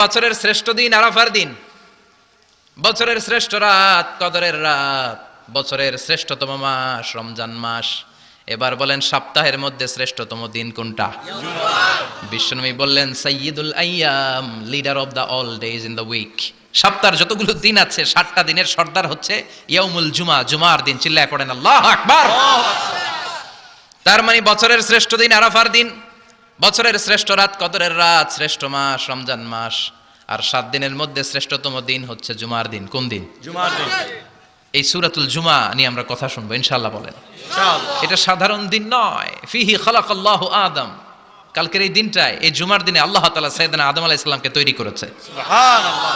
বছরের শ্রেষ্ঠ দিন আরাফার দিন, বছরের শ্রেষ্ঠ রাত কদরের রাত, বছরের শ্রেষ্ঠতম মাস রমজান মাস। এবার বলেন সপ্তাহের মধ্যে শ্রেষ্ঠতম দিন কোনটা? বিশ্বনবী বললেন সাইয়্যিদুল আইয়াম, leader of the all days in the week. সপ্তাহের যতগুলো দিন আছে 7টা দিনের সর্দার হচ্ছে ইয়াউমুল জুমা, জুমার দিন। চিল্লায় পড়েন আল্লাহু আকবার। তার মানে বছরের শ্রেষ্ঠ দিন আরাফার দিন, বছরের শ্রেষ্ঠ রাত কদরের রাত, শ্রেষ্ঠ মাস রমজান মাস, আর 7 দিনের মধ্যে শ্রেষ্ঠতম দিন হচ্ছে জুমার দিন। কোন দিন? জুমার দিন। এই সূরাতুল জুমা নিয়ে আমরা কথা শুনবো ইনশাআল্লাহ। বলেন ইনশাআল্লাহ। এটা সাধারণ দিন নয়। ফিহি খালাকাল্লাহু আদম, কালকের এই দিনটায়, এই জুমার দিনে আল্লাহ তাআলা সাইয়েদনা আদম আলাইহিস সালামকে তৈরি করেছে। সুবহানাল্লাহ।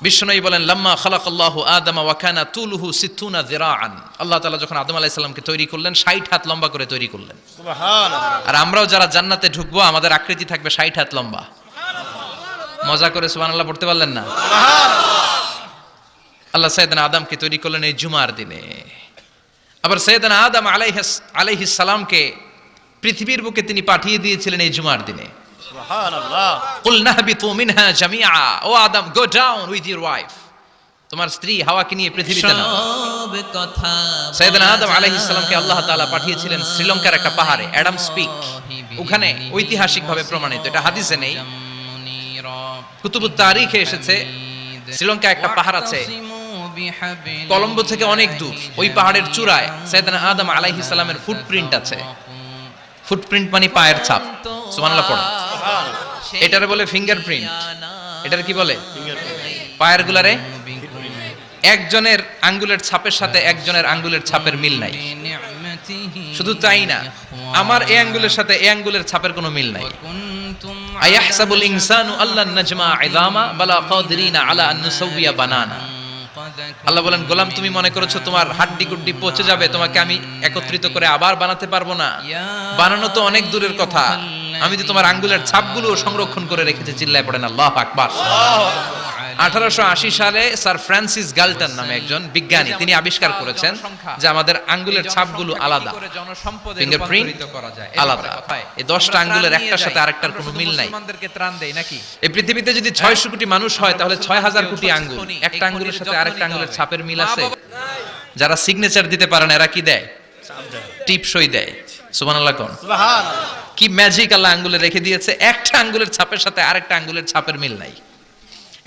বিশ্বনবী বলেন লাম্মা খালাকাল্লাহু আদম ওয়া কানা তুলুহু 60 যিরাআন, আল্লাহ তাআলা যখন আদম আলাইহিস সালামকে তৈরি করলেন 60 হাত লম্বা করে তৈরি করলেন। সুবহানাল্লাহ। আর আমরাও যারা জান্নাতে ঢুকবো আমাদের আকৃতি থাকবে 60 হাত লম্বা। মজা করে সুবহানাল্লাহ পড়তে পারলেন না? সুবহানাল্লাহ। আল্লাহ সাইয়েদনা আদমকে তৈরি করলেন এই জুমার দিনে। আবার সাইয়েদনা আদম আলাইহিস সালামকে পৃথিবীর বুকে তিনি পাঠিয়ে দিয়েছিলেন এই জুমার দিনে। সুবহানাল্লাহ। কুল নাহবিতু মিনহা জামিআ, O Adam go down with your wife, তোমার স্ত্রী হাওয়াকে নিয়ে পৃথিবীতে নাও। সাইয়েদনা আদম আলাইহিস সালামকে আল্লাহ তাআলা পাঠিয়েছিলেন শ্রীলঙ্কার একটা পাহাড়ে, অ্যাডামস পিক। ওখানে ঐতিহাসিকভাবে প্রমাণিত, এটা হাদিসে নেই, কুতুবুত তারিখে এসেছে। শ্রীলঙ্কা একটা পাহাড় আছে, কলম্বো থেকে অনেক দূর। ওই পাহাড়ের চূড়ায় সাইয়েদনা আদম আলাইহিস সালামের ফুটপ্রিন্ট আছে। ফুটপ্রিন্ট মানে পায়ের ছাপ। সুবহানাল্লাহ পড়েন। এটারে বলে ফিঙ্গারপ্রিন্ট। এটার কি বলে? পায়ের গুলারে একজনের আঙ্গুলের ছাপের সাথে একজনের আঙ্গুলের ছাপের মিল নাই। শুধু তাই না, আমার এই আঙ্গুলের সাথে এই আঙ্গুলের ছাপের কোনো মিল নাই। আয়াহসাবুল ইনসানু আল্লান নাজমা ইযামা বালা কাদিরিনা আলা আন নুসাউইয়া বানানা। আল্লাহ বলেন গোলাম, তুমি মনে করেছো তোমার হাড্ডি গুড্ডি পচে যাবে, তোমাকে আমি একত্রিত করে আবার বানাতে পারবো না? বানানো তো অনেক দূরের কথা, আমি তো তোমার আঙ্গুলের ছাপগুলো সংরক্ষণ করে রেখেছি। চিল্লায় পড়েন আল্লাহু আকবার। 1880 সালে স্যার ফ্রান্সিস গাল্টন নামে একজন বিজ্ঞানী, তিনি আবিষ্কার করেছেন যে আমাদের আঙ্গুলের ছাপগুলো আলাদা, ফিঙ্গারপ্রিন্ট আলাদা। এই 10টা আঙ্গুলের একটার সাথে আরেকটার কোনো মিল নাই। এই পৃথিবীতে যদি 600 কোটি মানুষ হয় তাহলে 6000 কোটি আঙ্গুল, একটা আঙ্গুলের সাথে আরেকটা আঙ্গুলের ছাপের মিল আছে? যারা সিগনেচার দিতে পারে না এরা কি দেয়? টিপ সই দেয়। সুবহানাল্লাহ কোন? সুবহানাল্লাহ। কি ম্যাজিক আল্লাহ আঙ্গুলে রেখে দিয়েছে, একটা আঙ্গুলের ছাপের সাথে আরেকটা আঙ্গুলের ছাপের মিল নাই।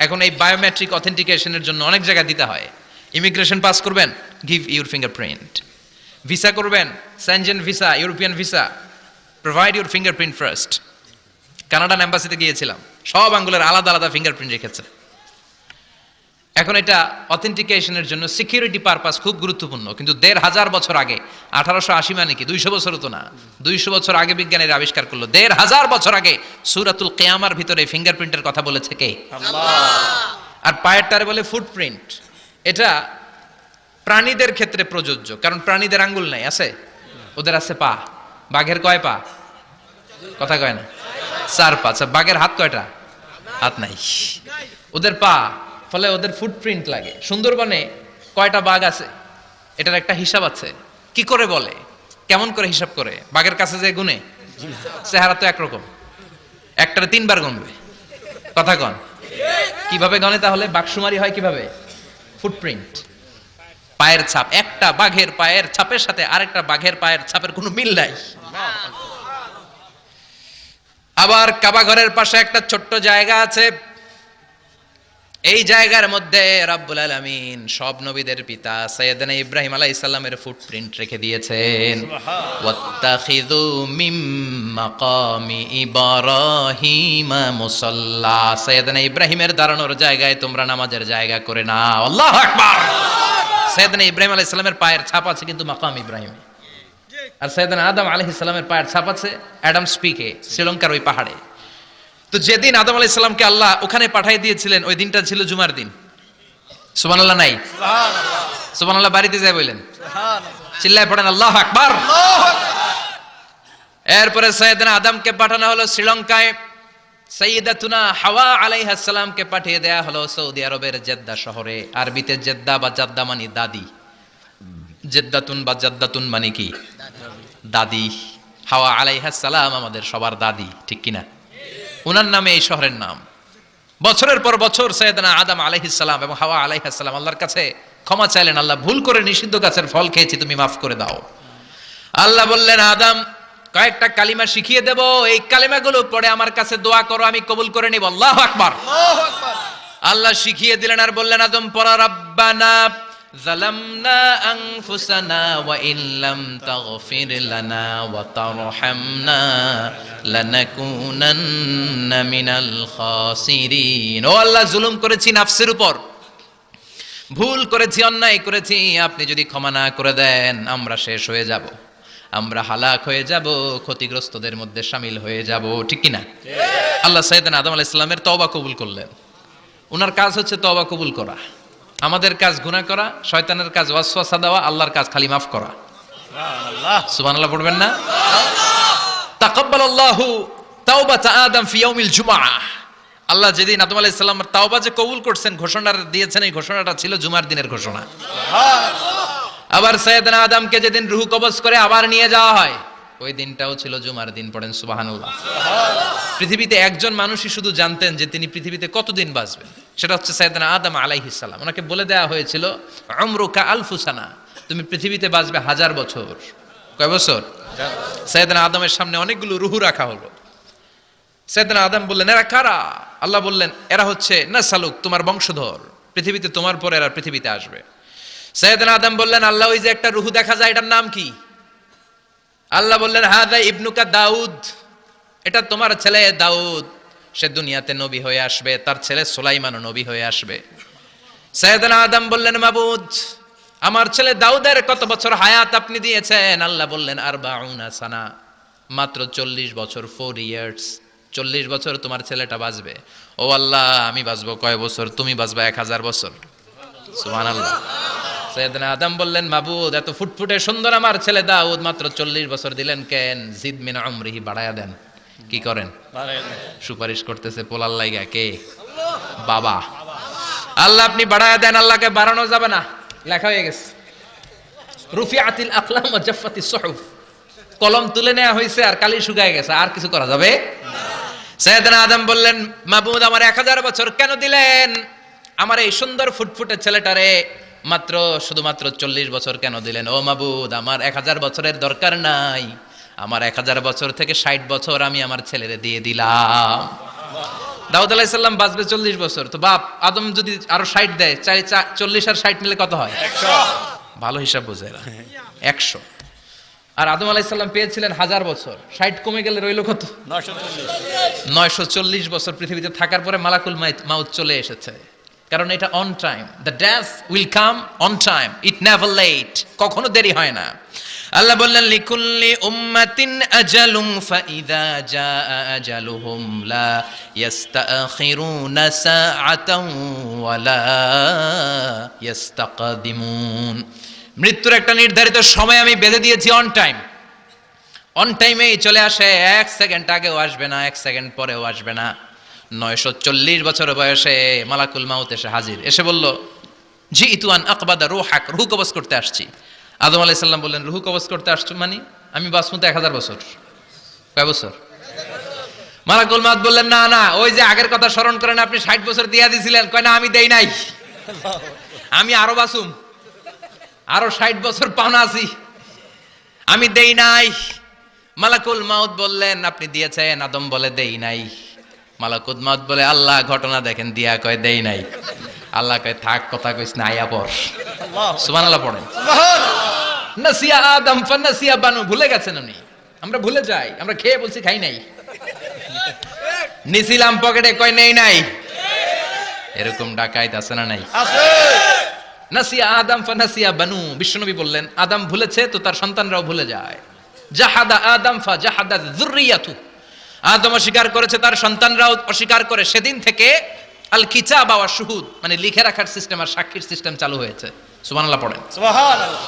এখন এই বায়োমেট্রিক অথেন্টিকেশনের জন্য অনেক জায়গায় দিতে হয়। ইমিগ্রেশন পাস করবেন, গিভ ইউর ফিঙ্গারপ্রিন্ট। ভিসা করবেন, Schengen visa, European visa, provide your fingerprint first. Canadian এম্বাসিতে গিয়েছিলাম, সব আঙ্গুলের আলাদা আলাদা ফিঙ্গারপ্রিন্ট রেখেছে। এখন এটা অথেন্টিকেশনের জন্য সিকিউরিটি পারপাস খুব গুরুত্বপূর্ণ। কিন্তু 1500 বছর আগে, 1880 মানে কি 200 বছরও তো না, 200 বছর আগে বিজ্ঞানীরা আবিষ্কার করলো। 1500 বছর আগে সূরাতুল কিয়ামার ভিতরে ফিঙ্গারপ্রিন্টের কথা বলেছে কে? আল্লাহ। আর পায়েরটারে বলে ফুটপ্রিন্ট। এটা প্রাণীদের ক্ষেত্রে প্রযোজ্য, কারণ প্রাণীদের আঙ্গুল নাই, আছে? ওদের আছে পা। বাঘের কয় পা? কথা কয় না? 4 পা। আচ্ছা, বাঘের হাত কয়টা? হাত নাই, ওদের পা। ফলে ওদের ফুটপ্রিন্ট লাগে। সুন্দরবনে কয়টা বাঘ আছে এটার একটা হিসাব আছে। কি করে বলে, কেমন করে হিসাব করে? বাঘের কাছে যে গুনে, চেহারা তো একরকম, একটারে 3 বার গুনবে। কথা কন? কিভাবে গনে তাহলে? বাঘসুমারি হয় কিভাবে? ফুটপ্রিন্ট, পায়ের ছাপ। একটা বাঘের পায়ের ছাপের সাথে আরেকটা বাঘের পায়ের ছাপের কোনো মিল নাই। আবার কাবা ঘরের পাশে একটা ছোট্ট জায়গা আছে, এই জায়গার মধ্যে রাব্বুল আলামিন সব নবীদের পিতা সাইয়েদনা ইব্রাহিম আলাইহিস সালামের ফুটপ্রিন্ট রেখে দিয়েছেন। ওয়াত্তাখিযু মিম মাকামি ইব্রাহিম মুসাল্লা, সাইয়েদনা ইব্রাহিমের দাঁড়ানোর জায়গায় তোমরা নামাজের জায়গা করে নাও। আল্লাহু আকবার। সাইয়েদনা ইব্রাহিম আলাইহিস সালামের পায়ের ছাপ আছে কিন্তু মাকাম ইব্রাহিমে, আর সাইয়েদনা আদম আলাইহিস সালামের পায়ের ছাপ আছে অ্যাডামস পিকে, শ্রীলঙ্কার ওই পাহাড়ে। তো যেদিন আদম আলাইহিস সালামকে আল্লাহ ওখানে পাঠিয়ে দিয়েছিলেন ওই দিনটা ছিল জুমার দিন। সুবহানাল্লাহ নাই? সুবহানাল্লাহ। সুবহানাল্লাহ বাড়িতে যায় বলেন, সুবহানাল্লাহ। চিল্লায় পড়েন আল্লাহু আকবার। এরপরে সাইয়েদনা আদমকে পাঠানো হলো শ্রীলঙ্কায়, সাইয়্যিদাতুনা হাওয়া আলাইহাস সালামকে পাঠিয়ে দেয়া হলো সৌদি আরবের জেদ্দা শহরে। আরবিতে জেদ্দা বা জাদ্দা মানে দাদি, জেদ্দাতুন বা জাদ্দাতুন মানে কি? দাদি। হাওয়া আলাইহাস সালাম আমাদের সবার দাদি, ঠিক কিনা? ওনার নামে এই শহরের নাম। বছরের পর বছর সাইয়েদনা আদম আলাইহিস সালাম এবং হাওয়া আলাইহিস সালাম আল্লাহর কাছে ক্ষমা চাইলেন, আল্লাহ ভুল করে নিষিদ্ধ গাছের ফল খেয়েছি, তুমি মাফ করে দাও। আল্লাহ বললেন, আদম কয়েকটা কালিমা শিখিয়ে দেব, এই কালিমাগুলো পড়ে আমার কাছে দোয়া করো, আমি কবুল করে নিব। আল্লাহু আকবার। আল্লাহু আকবার। আল্লাহ শিখিয়ে দিলেন আর বললেন, আদম পড়া, রাব্বানা যালামনা আনফুসানা ওয়া ইল্লাম তাগফির লানা ওয়া তারহামনা লানাকুনান্না মিনাল খাসিরিন। ও আল্লাহ, জুলুম করেছি নাফসের উপর, ভুল করেছি, অন্যায় করেছি, আপনি যদি ক্ষমা না করে দেন আমরা শেষ হয়ে যাব, আমরা হালাক হয়ে যাব, ক্ষতিগ্রস্তদের মধ্যে শামিল হয়ে যাব, ঠিক কি না? আল্লাহ সাইয়েদনা আদম আলাইহিস সালামের তওবা কবুল করলেন। ওনার কাজ হচ্ছে তওবা কবুল করা, আমাদের কাজ গুনাহ করা, শয়তানের কাজ ওয়াসওয়াসা দেওয়া, আল্লাহর কাজ খালি মাফ করা। সুবহানাল্লাহ। সুবহানাল্লাহ পড়বেন না? তাকাব্বালাল্লাহু তাওবাতা আদম ফি ইয়াউমিল জুমআহ। আল্লাহ যেদিন আদম আলাইহিস সালামের তাওবা যে কবুল করছেন, ঘোষণা দিয়েছেন, এই ঘোষণাটা ছিল জুমার দিনের ঘোষণা। আবার সাইয়েদনা আদমকে যেদিন রূহ কবজ করে আবার নিয়ে যাওয়া হয়, ওই দিনটাও ছিল জুমার দিন। পড়েন সুবহানাল্লাহ। পৃথিবীতে একজন মানুষই শুধু জানতেন যে তিনি পৃথিবীতে কতদিন বাঁচবেন, সেটা হচ্ছে সাইয়েদনা আদম আলাইহিস সালাম। ওনাকে বলে দেওয়া হয়েছিল, উমরুকা আলফু সানা, তুমি পৃথিবীতে বাঁচবে 1000 বছর। কয় বছর? সাইয়েদনা আদমের সামনে অনেকগুলো রূহ রাখা হলো। সাইয়েদনা আদম বললেন, এরা কারা? আল্লাহ বললেন, এরা হচ্ছে নাসালুক, তোমার বংশধর, পৃথিবীতে তোমার পরে এরা পৃথিবীতে আসবে। সাইয়েদনা আদম বললেন, আল্লাহ ওই যে একটা রূহ দেখা যায়, এটার নাম কি? আল্লাহ বললেন, হাযা ইবনুকা দাউদ, এটা তোমার ছেলে দাউদ, সে দুনিয়াতে নবী হয়ে আসবে, তার ছেলে সুলাইমানও নবী হয়ে আসবে। সাইয়েদনা আদম বললেন, মাবুদ আমার ছেলে দাউদের কত বছর হায়াত আপনি দিয়েছেন? আল্লাহ বললেন, 40 সানা, মাত্র 40 বছর, 4 ইয়ার্স, 40 বছর তোমার ছেলেটা বাঁচবে। ও আল্লাহ, আমি বাঁচবো কয় বছর? তুমি বাঁচবা 1000 বছর। সুবহানাল্লাহ। সাইয়েদনা আদম বললেন, মাবুদ এত ফুটফুটে সুন্দর আমার ছেলে দাউদ, মাত্র 40 বছর দিলেন কেন? জিদ মিন উমরিহি, বাড়ায়া দেন। কি করেন? সুপারিশ করতেছে পোলার লাইগা কে? বাবা। আল্লাহ আপনি বাড়ায়া দেন। আল্লাহকে বাড়ানো যাবে না, লেখা হয়ে গেছে, রুফিআতিল আকলাম ওয়া জাফফাতিস সুহুফ, কলম তুলে নেওয়া হয়েছে আর কালি শুকায় গেছে, আর কিছু করা যাবে? সাইয়েদনা আদম বললেন, মাবুদ আমার 1000 বছর কেন দিলেন? আমার এই সুন্দর ফুটফুটে ছেলেটারে মাত্র শুধুমাত্র 40 বছর কেন দিলেন? ও মাবুদ, আমার 1000 বছরের দরকার নাই, আমার 1000 বছর থেকে 60 বছর আমি আমার ছেলেরে দিয়ে দিলাম। দাউদ আলাইহিস সালাম বাঁচবে 40 বছর, তো বাপ আদম যদি আরো 60 দেয়, 40 আর 60 মিলে কত হয়? 100। ভালো হিসাব বোঝে এরা, 100। আর আদম আলাইহিস সালাম পেয়েছিলেন 1000 বছর, 60 কমে গেলে রইল কত? 940 বছর পৃথিবীতে থাকার পরে মালাকুল মাউত চলে এসেছে। কারণ এটা on time, the death will come on time, it never late, কখনো দেরি হয় না। আল্লাহ বললেন, লিকুল্লি উম্মাতিন আজালুম ফাইযা জাআ আজালুহুম লা ইস্তাখিরুনা সাআতান ওয়া লা ইস্তাকদিমুন। মৃত্যুর একটা নির্ধারিত সময় আমি বেঁধে দিয়েছি, অন টাইম, অন টাইমেই চলে আসে, 1 সেকেন্ড আগেও আসবে না, 1 সেকেন্ড পরেও আসবে না। 940 বছর বয়সে মালাকুল মাউত এসে হাজির, এসে বলল, জিইতু আন আকবাদা রূহাক, রূহ কবজ করতে আসছি। আদম আলাইহিস সালাম বললেন, রূহ কবজ করতে আসছো মানে? আমি বাঁচবো তো 1000 বছর। কয় বছর? মালাকুল মাউত বললেন, না না, ওই যে আগের কথা স্মরণ করেন, আপনি 60 বছর দিয়া দিয়েছিলেন। কয় না, আমি দেই নাই, আমি আরো বাঁচুম, আরো 60 বছর পাওনা আছি, আমি দেই নাই। মালাকুল মাউত বললেন, আপনি দিয়েছেন। আদম বলে, দেই নাই। মালাকুল মাউত বলে, আল্লাহ ঘটনা দেখেন, দিয়া কয় দেই নাই। আল্লাহ কয়, থাক, কথা কইস না, আয়া পড়। সুবহানাল্লাহ পড়েন। নাসিয়া আদম ফানাসিয়া বানু, ভুলে গেছেন উনি, আমরা ভুলে যাই, আমরা খেয়ে বলছি খাই নাই, নিছিলাম পকেটে, কয় নেই নাই। এরকম ডাকাইত আছে না নাই? আছে। নাসিয়া আদম ফানাসিয়া বানু, বিশ্বনবী বললেন, আদম ভুলেছে তো তার সন্তানরাও ভুলে যায়। জাহাদা আদম ফা জাহাদাত যুররিয়াতু, আদম অস্বীকার করেছে, তার সন্তানরাও অস্বীকার করে। সেদিন থেকে আল কিতাবা ওয়া শুহুদ, মানে লিখে রাখার সিস্টেম আর সাক্ষীর সিস্টেম চালু হয়েছে। সুবহানাল্লাহ পড়েন। সুবহানাল্লাহ।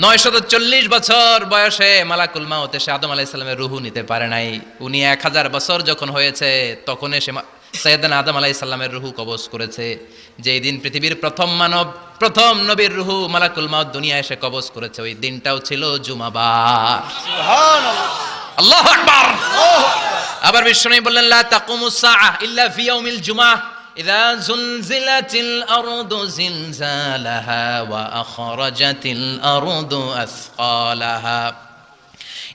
940 বছর বয়সে মালাকুল মাউত এসে আদম আলাইহিস সালামের রূহ নিতে পারে নাই। উনি 1000 বছর যখন হয়েছে তখন এসে সাইয়েদনা আদম আলাইহিস সালামের রূহ কবজ করেছে। যেই দিন পৃথিবীর প্রথম মানব, প্রথম নবীর রূহ মালাকুল মাউত দুনিয়ায় এসে কবজ করেছে, ওই দিনটাও ছিল জুমাবার। সুবহানাল্লাহ। আল্লাহু আকবার। আল্লাহু আকবার। আবার বিশ্বনবী বললেন লা তাকুমুস সাআহ ইল্লা ফি ইয়াউমিল জুমআহ ইযা যুলজিলাতিল আরদু জিলজালাহা ওয়া আখরাজাতিল আরদু আসকালাহা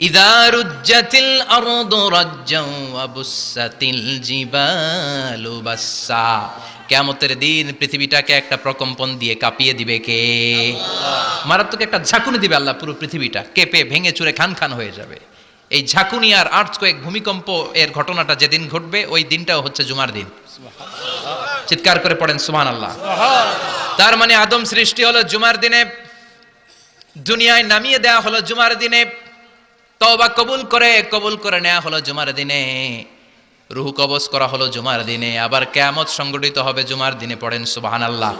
ইযা রুজ্জাতিল আরদু রাজ্জান ওয়া বুসাতিল জিবালু বাসসা। কিয়ামতের দিন পৃথিবীটাকে একটা প্রকম্পন দিয়ে কাঁপিয়ে দিবে কে? মারাত্মক একটা ঝাঁকুনি দিবে আল্লাহ, পুরো পৃথিবীটা কেঁপে ভেঙে চুরে খান খান হয়ে যাবে। এই ঝাঁকুনি আর আর্থকোয়েক ভূমিকম্প এর ঘটনাটা যেদিন ঘটবে ওই দিনটাও হচ্ছে জুমার দিন। চিৎকার করে পড়েন সুবহানাল্লাহ। তার মানে আদম সৃষ্টি হলো জুমার দিনে, দুনিয়ায় নামিয়ে দেয়া হলো জুমার দিনে, তওবা কবুল করে নেওয়া হলো জুমার দিনে, রূহ কবজ করা হলো জুমার দিনে, আবার কিয়ামত সংগঠিত হবে জুমার দিনে। পড়েন সুবহানাল্লাহ।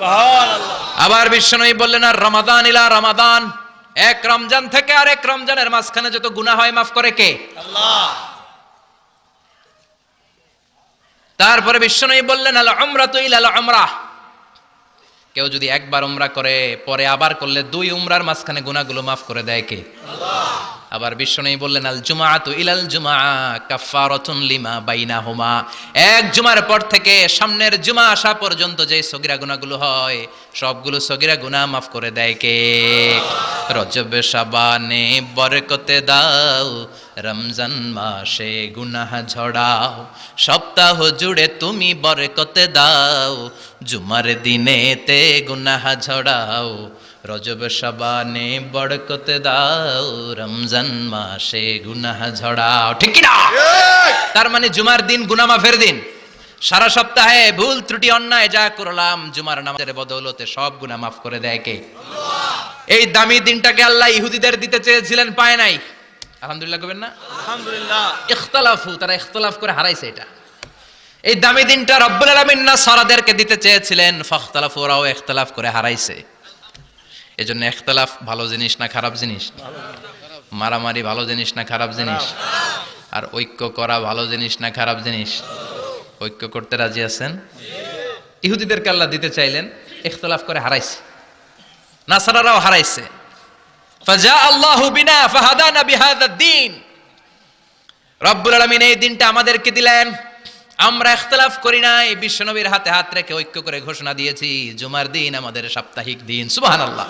আবার বিশ্বনবী বললেন আর রমাদান ইলা রমাদান, এক রমজান থেকে আরেক রমজানের মাঝখানে যত গুনাহ হয় মাফ করে কে? আল্লাহ। তারপরে বিশ্বনবী বললেন আল উমরাতু ইলাল উমরাহ, কেউ যদি একবার উমরা করে পরে আবার করলে দুই উমরার মাঝখানে গুনাহগুলো মাফ করে দেয় কে? আল্লাহ। আবার বিশ্বনবী বললেন আল জুমআতু ইলাল জুমআ কাফফারাতুন লিমা বাইনাহুমা, এক জুমার পর থেকে সামনের জুমা আসা পর্যন্ত যে সগীরা গুনাহগুলো হয় সবগুলো সগীরা গুনাহ মাফ করে দেয় কে? রজব শাবানে বরকতে দাও, রমজান মাসে গুনাহ ঝড়াও, সপ্তাহ জুড়ে তুমি বরকতে দাও, জুমার দিনেতে গুনাহ ঝড়াও, রজব শাবানে বরকতে দাও, রমজান মাসে গুনাহ ঝড়াও। ঠিক কি না? তার মানে জুমার দিন গুনাহ মাফের দিন। সারা সপ্তাহে ভুল ত্রুটি অন্যায় যা করলাম জুমার নামাজের বদৌলতে সব গুনাহ মাফ করে দেয় কে? এই দামি দিনটাকে আল্লাহ ইহুদিদের দিতে চেয়েছিলেন, পায় নাই। আলহামদুলিল্লাহ কবেন না? আলহামদুলিল্লাহ। ইখতিলাফু, তারা ইখতিলাফ করে হারাইছে এটা। এই দামি দিনটা রব্বুল আলামিন নাসারাদেরকে দিতে চেয়েছিলেন, ফাখতালাফু, ওরাও ইখতিলাফ করে হারাইছে। এজন্য ইখতিলাফ ভালো জিনিস না খারাপ জিনিস? মারামারি ভালো জিনিস না খারাপ জিনিস? আর ঐক্য করা ভালো জিনিস না খারাপ জিনিস? ঐক্য করতে রাজি আছেন? ইহুদিদেরকে আল্লাহ দিতে চাইলেন, ইখতিলাফ করে হারাইছে, নাসারারাও হারাইছে। ফাজা আল্লাহু বিনা ফাহাদানা বিহাদা দ্বীন, রব্বুল আলামিন এই দিনটা আমাদেরকে দিলেন, আমরা ইখতিলাফ করি নাই, বিশ্বনবীর হাতে হাত রেখে ঐক্য করে ঘোষণা দিয়েছি জুমার দিন আমাদের সাপ্তাহিক দিন। সুবহানাল্লাহ।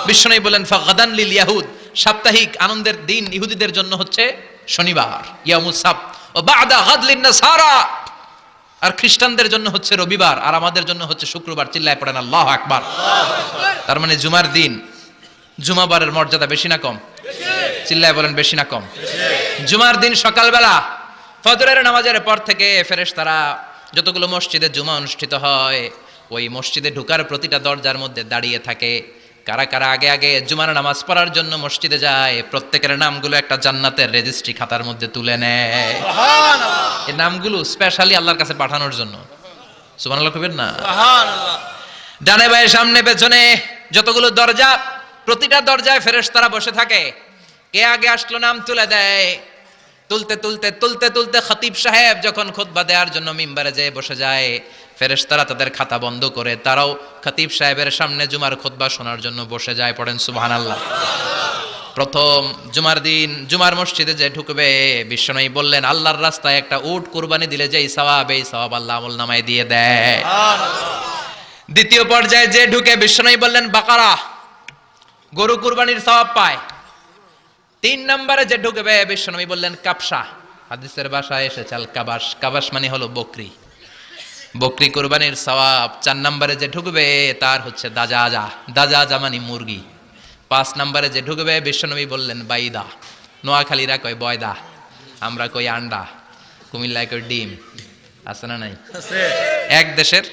বিশ্বনবী বলেন ফাগাদান লিল ইয়াহুদ, সাপ্তাহিক আনন্দের দিন ইহুদিদের জন্য হচ্ছে শনিবার, ইয়াউমুস সাbt, ও বাদা গাদ লিন নাসারা, আর খ্রিস্টানদের জন্য হচ্ছে রবিবার, আর আমাদের জন্য হচ্ছে শুক্রবার। চিল্লায় পড়েন আল্লাহু আকবার। তার মানে জুমার দিন, জুমাবারের মর্যাদা বেশি না কম? চিল্লায় বলেন বেশি না কম? জুমার দিন সকালবেলা ফজরের নামাজের পর থেকে ফেরেশতারা যতগুলো মসজিদে জুমা অনুষ্ঠিত হয় ওই মসজিদে ঢোকার প্রতিটা দরজার মধ্যে দাঁড়িয়ে থাকে। কারা কারা আগে আগে জুমার নামাজ পড়ার জন্য মসজিদে যায় প্রত্যেকের নামগুলো একটা জান্নাতের রেজিস্ট্রি খাতার মধ্যে তুলে নেয়। এই নামগুলো স্পেশালি আল্লাহর কাছে পাঠানোর জন্য। সুবহানাল্লাহ কইবেন না? সুবহানাল্লাহ। ডানে বায়ে সামনে পেছনে যতগুলো দরজা, প্রতিটা দরজায় ফেরেশতারা বসে থাকে। কে আগে আসলো নাম তুলে দেয়। তুলতে তুলতে তুলতে তুলতে খতিব সাহেব যখন খুতবা দেওয়ার জন্য মিম্বারে যেয়ে বসে যায়, ফেরেশতারা তাদের খাতা বন্ধ করে তারাও খতিব সাহেবের সামনে জুমার খুতবা শোনার জন্য বসে যায়। পড়েন সুবহানাল্লাহ। প্রথম জুমার দিন জুমার মসজিদে যে ঢুকবে, বিশ্বনবী বললেন আল্লাহর রাস্তায় একটা উট কুরবানি দিলে যেই সওয়াব, এই সওয়াব আল্লাহ আমলনামায় দিয়ে দেয়। দ্বিতীয় পর্যায়ে যে ঢুকে, বিশ্বনবী বললেন বাকারা, গরু কুরবানির সওয়াব পায়। 3 নম্বরে যে ঢুকবে, বিশ্বনবী বললেন কাবসা, হাদিসের ভাষায় এসেছে আল কাবাস, কাবাস মানে হলো বকরি, বকরি কুরবানির সওয়াব। 4 নম্বরে যে ঢুকবে তার হচ্ছে দাজাজা, দাজাজা মানে মুরগি। 5 নম্বরে যে ঢুকবে, বিশ্বনবী বললেন বাইদা, নোয়াখালীরা কয় বয়দা, আমরা কই আন্ডা, কুমিল্লায় কই ডিম। আছে না নাই? এক দেশের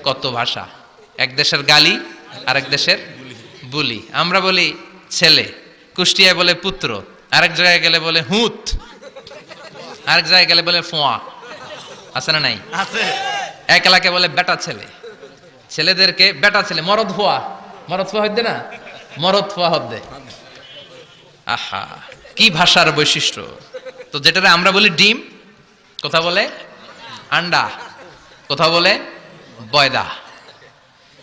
কত ভাষা, এক দেশের গালি আর এক দেশের বুলি। আমরা বলি ছেলে, কুষ্টিয়ায় বলে পুত্র, আরেক জায়গায় গেলে বলে হুত, আরেক জায়গায় গেলে বলে ফোয়া। আছে না নাই? আছে। এক এলাকায় বলে বেটা ছেলে, ছেলেদেরকে বেটা ছেলে, মরদ ফোয়া, মরদ ফোয়া হইতে না, মরদ ফোয়া হদ্দে। আহা, কি ভাষার বৈশিষ্ট্য। তো যেটা আমরা বলি ডিম, কথা বলে আন্ডা, কথা বলে বয়দা।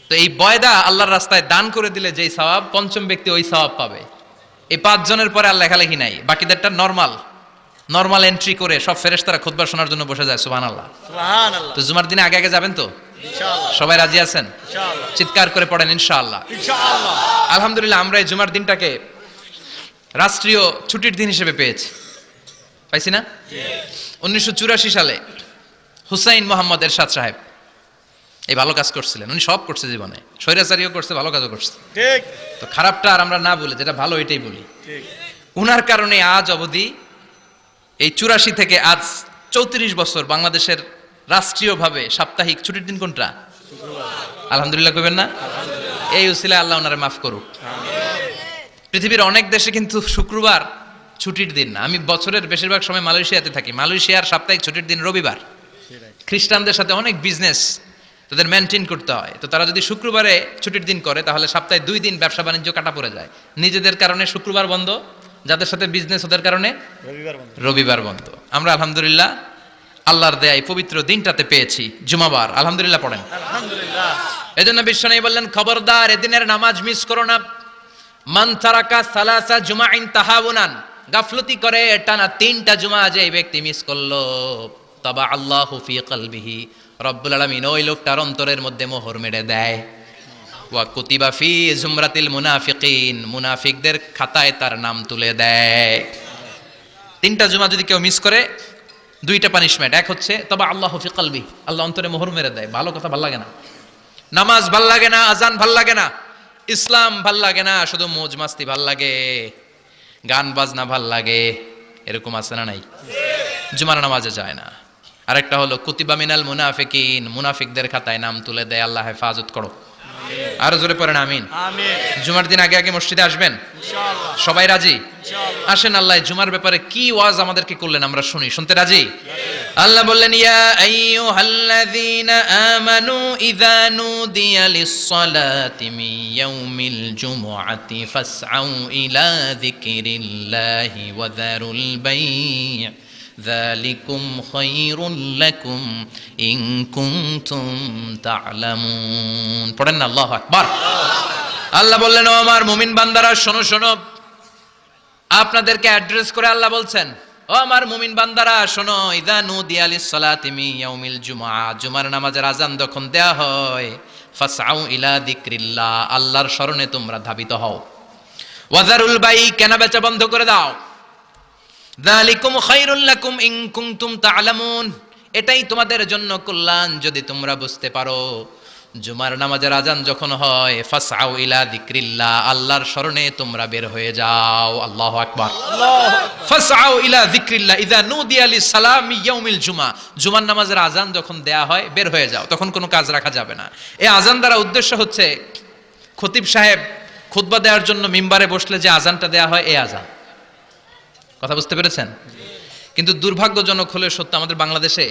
তো এই বয়দা আল্লাহর রাস্তায় দান করে দিলে যেই সওয়াব, পঞ্চম ব্যক্তি ওই সওয়াব পাবে। এই 5 জনের পরে আর লেখালেখি নাই, বাকিদেরটা নরমাল, নরমাল এন্ট্রি করে সব ফেরেশতারা খুতবা শোনার জন্য বসে যায়, সুবহানাল্লাহ। সুবহানাল্লাহ। তো জুমার দিনে আগে আগে যাবেন তো? ইনশাআল্লাহ। সবাই রাজি আছেন? ইনশাআল্লাহ। চিৎকার করে পড়েন ইনশাআল্লাহ। ইনশাআল্লাহ। আলহামদুলিল্লাহ, আমরা এই জুমার দিনটাকে রাষ্ট্রীয় ছুটির দিন হিসেবে পেয়েছি, পাইছি না? 1984 সালে হুসাইন মোহাম্মদ এরশাদ সাহেব এই ভালো কাজ করছিলেন। উনি সব করছে জীবনে, স্বৈরাচারীও করছে, ভালো কাজও করছে। ঠিক তো খারাপটা আর আমরা না বলি, যেটা ভালো এটাই বলি। ঠিক। উনার কারণে আজ অবধি এই 84 থেকে আজ 34 বছর বাংলাদেশের রাষ্ট্রীয়ভাবে সাপ্তাহিক ছুটির দিন কোনটা? আলহামদুলিল্লাহ কইবেন না? এই উসিলায় আল্লাহ ওনারে মাফ করুক। পৃথিবীর অনেক দেশে কিন্তু শুক্রবার ছুটির দিন না। আমি বছরের বেশিরভাগ সময় মালয়েশিয়াতে থাকি। মালয়েশিয়ার সাপ্তাহিক ছুটির দিন রবিবার। খ্রিস্টানদের সাথে অনেক বিজনেস তাদের মেনটেন করতে হয়, তো তারা যদি শুক্রবারে ছুটির দিন করে তাহলে সপ্তাহে 2 দিন ব্যবসা বাণিজ্য কাটা পড়ে যায়। নিজেদের কারণে শুক্রবার বন্ধ, যাদের সাথে বিজনেস ওদের কারণে রবিবার বন্ধ। রবিবার বন্ধ। আমরা আলহামদুলিল্লাহ আল্লাহর দেয় পবিত্র দিনটাতে পেয়েছি জুমাবার, আলহামদুলিল্লাহ পড়েন। আলহামদুলিল্লাহ। এজন্য বিশ্বনবী বললেন, খবরদার এদিনের নামাজ মিস করো না। মান তারাকা সালাসা জুমাইন তাহাউনান, গাফলতি করে টানা 3টা জুমা যে ব্যক্তি মিস করলো, তাবা আল্লাহু ফি কলবিহি, রব্বুল আলামিন ওই লোকটার অন্তরের মধ্যে মোহর মেরে দেয়। ওয়া কুতিবা ফি জুমরাতিল মুনাফিকিন, মুনাফিকদের খাতায় তার নাম তুলে দেয়। 3টা জুমা যদি কেউ মিস করে, 2টা পানিশমেন্ট। এক হচ্ছে তবা আল্লাহু ফি কলবি, আল্লাহ অন্তরে মোহর মেরে দেয়। ভালো কথা ভাল লাগে না, নামাজ ভাল লাগে না, আজান ভাল লাগে না, ইসলাম ভাল লাগে না, শুধু মৌজ মাস্তি ভাল লাগে, গান বাজনা ভাল লাগে, এরকম আছে না নাই? জুমার নামাজে যায় না। আরেকটা হলো কুতিবা মিনাল মুনাফিকিন, মুনাফিকদের খাতায় নাম তুলে দেয়। আল্লাহ হেফাজত করো। আরো জোরে পড়েন আমিন। আমিন। জুমার দিন আগে আগে মসজিদে আসবেন, ইনশাআল্লাহ। সবাই রাজি? ইনশাআল্লাহ। আসেন, আল্লাহ জুমার ব্যাপারে কি ওয়াজ আমাদেরকে করলেন আমরা শুনি। শুনতে রাজি? আল্লাহ বললেন, ইয়া আইয়ুহাল্লাযীনা আমানু ইযা নুদিয়া লিস-সালাতি মিন ইয়াউমিল জুমুআতি ফাসআউ ইলা যিকরিল্লাহি ওয়া যারুল বাই', যালিকুম খায়রুল লাকুম ইন কুনতুম তা'লামুন। পড়েন না আল্লাহু আকবার। আল্লাহ বললেন, ও আমার মুমিন বান্দারা শোনো শোনো। আপনাদেরকে অ্যাড্রেস করে আল্লাহ বলছেন, ও আমার মুমিন বান্দারা শোনো, ইযা নুদিয়া লিস-সালাতি মিন ইয়াউমিল জুমআ, জুমার নামাজের আযান যখন দেয়া হয়, ফাসআউ ইলা যিকরিল্লাহ, আল্লাহর স্মরণে তোমরা ধাবিত হও। ওয়া যারুল বাই', কেনাবেচা বন্ধ করে দাও। যালিকুম খায়রুল লাকুম ইন কুনতুম তা'লামুন, এটাই তোমাদের জন্য কল্যাণ যদি তোমরা বুঝতে পারো। জুমার নামাজের আজান যখন হয়, ফাসআউ ইলা যিকরিল্লাহ, আল্লাহর স্মরণে তোমরা বের হয়ে যাও। আল্লাহু আকবার। ফাসআউ ইলা যিকরিল্লাহ ইযা নুদিয়া লিস-সালামি ইয়াউমিল জুমআ, জুমার নামাজের আজান যখন দেয়া হয় বের হয়ে যাও, তখন কোনো কাজ রাখা যাবে না। এই আজান দ্বারা উদ্দেশ্য হচ্ছে খতিব সাহেব খুতবা দেওয়ার জন্য মিম্বারে বসলে যে আজানটা দেয়া হয়, এই আজান। কথা বুঝতে পেরেছেন? কিন্তু দুর্ভাগ্যজনক হলে সত্য, আমাদের বাংলাদেশে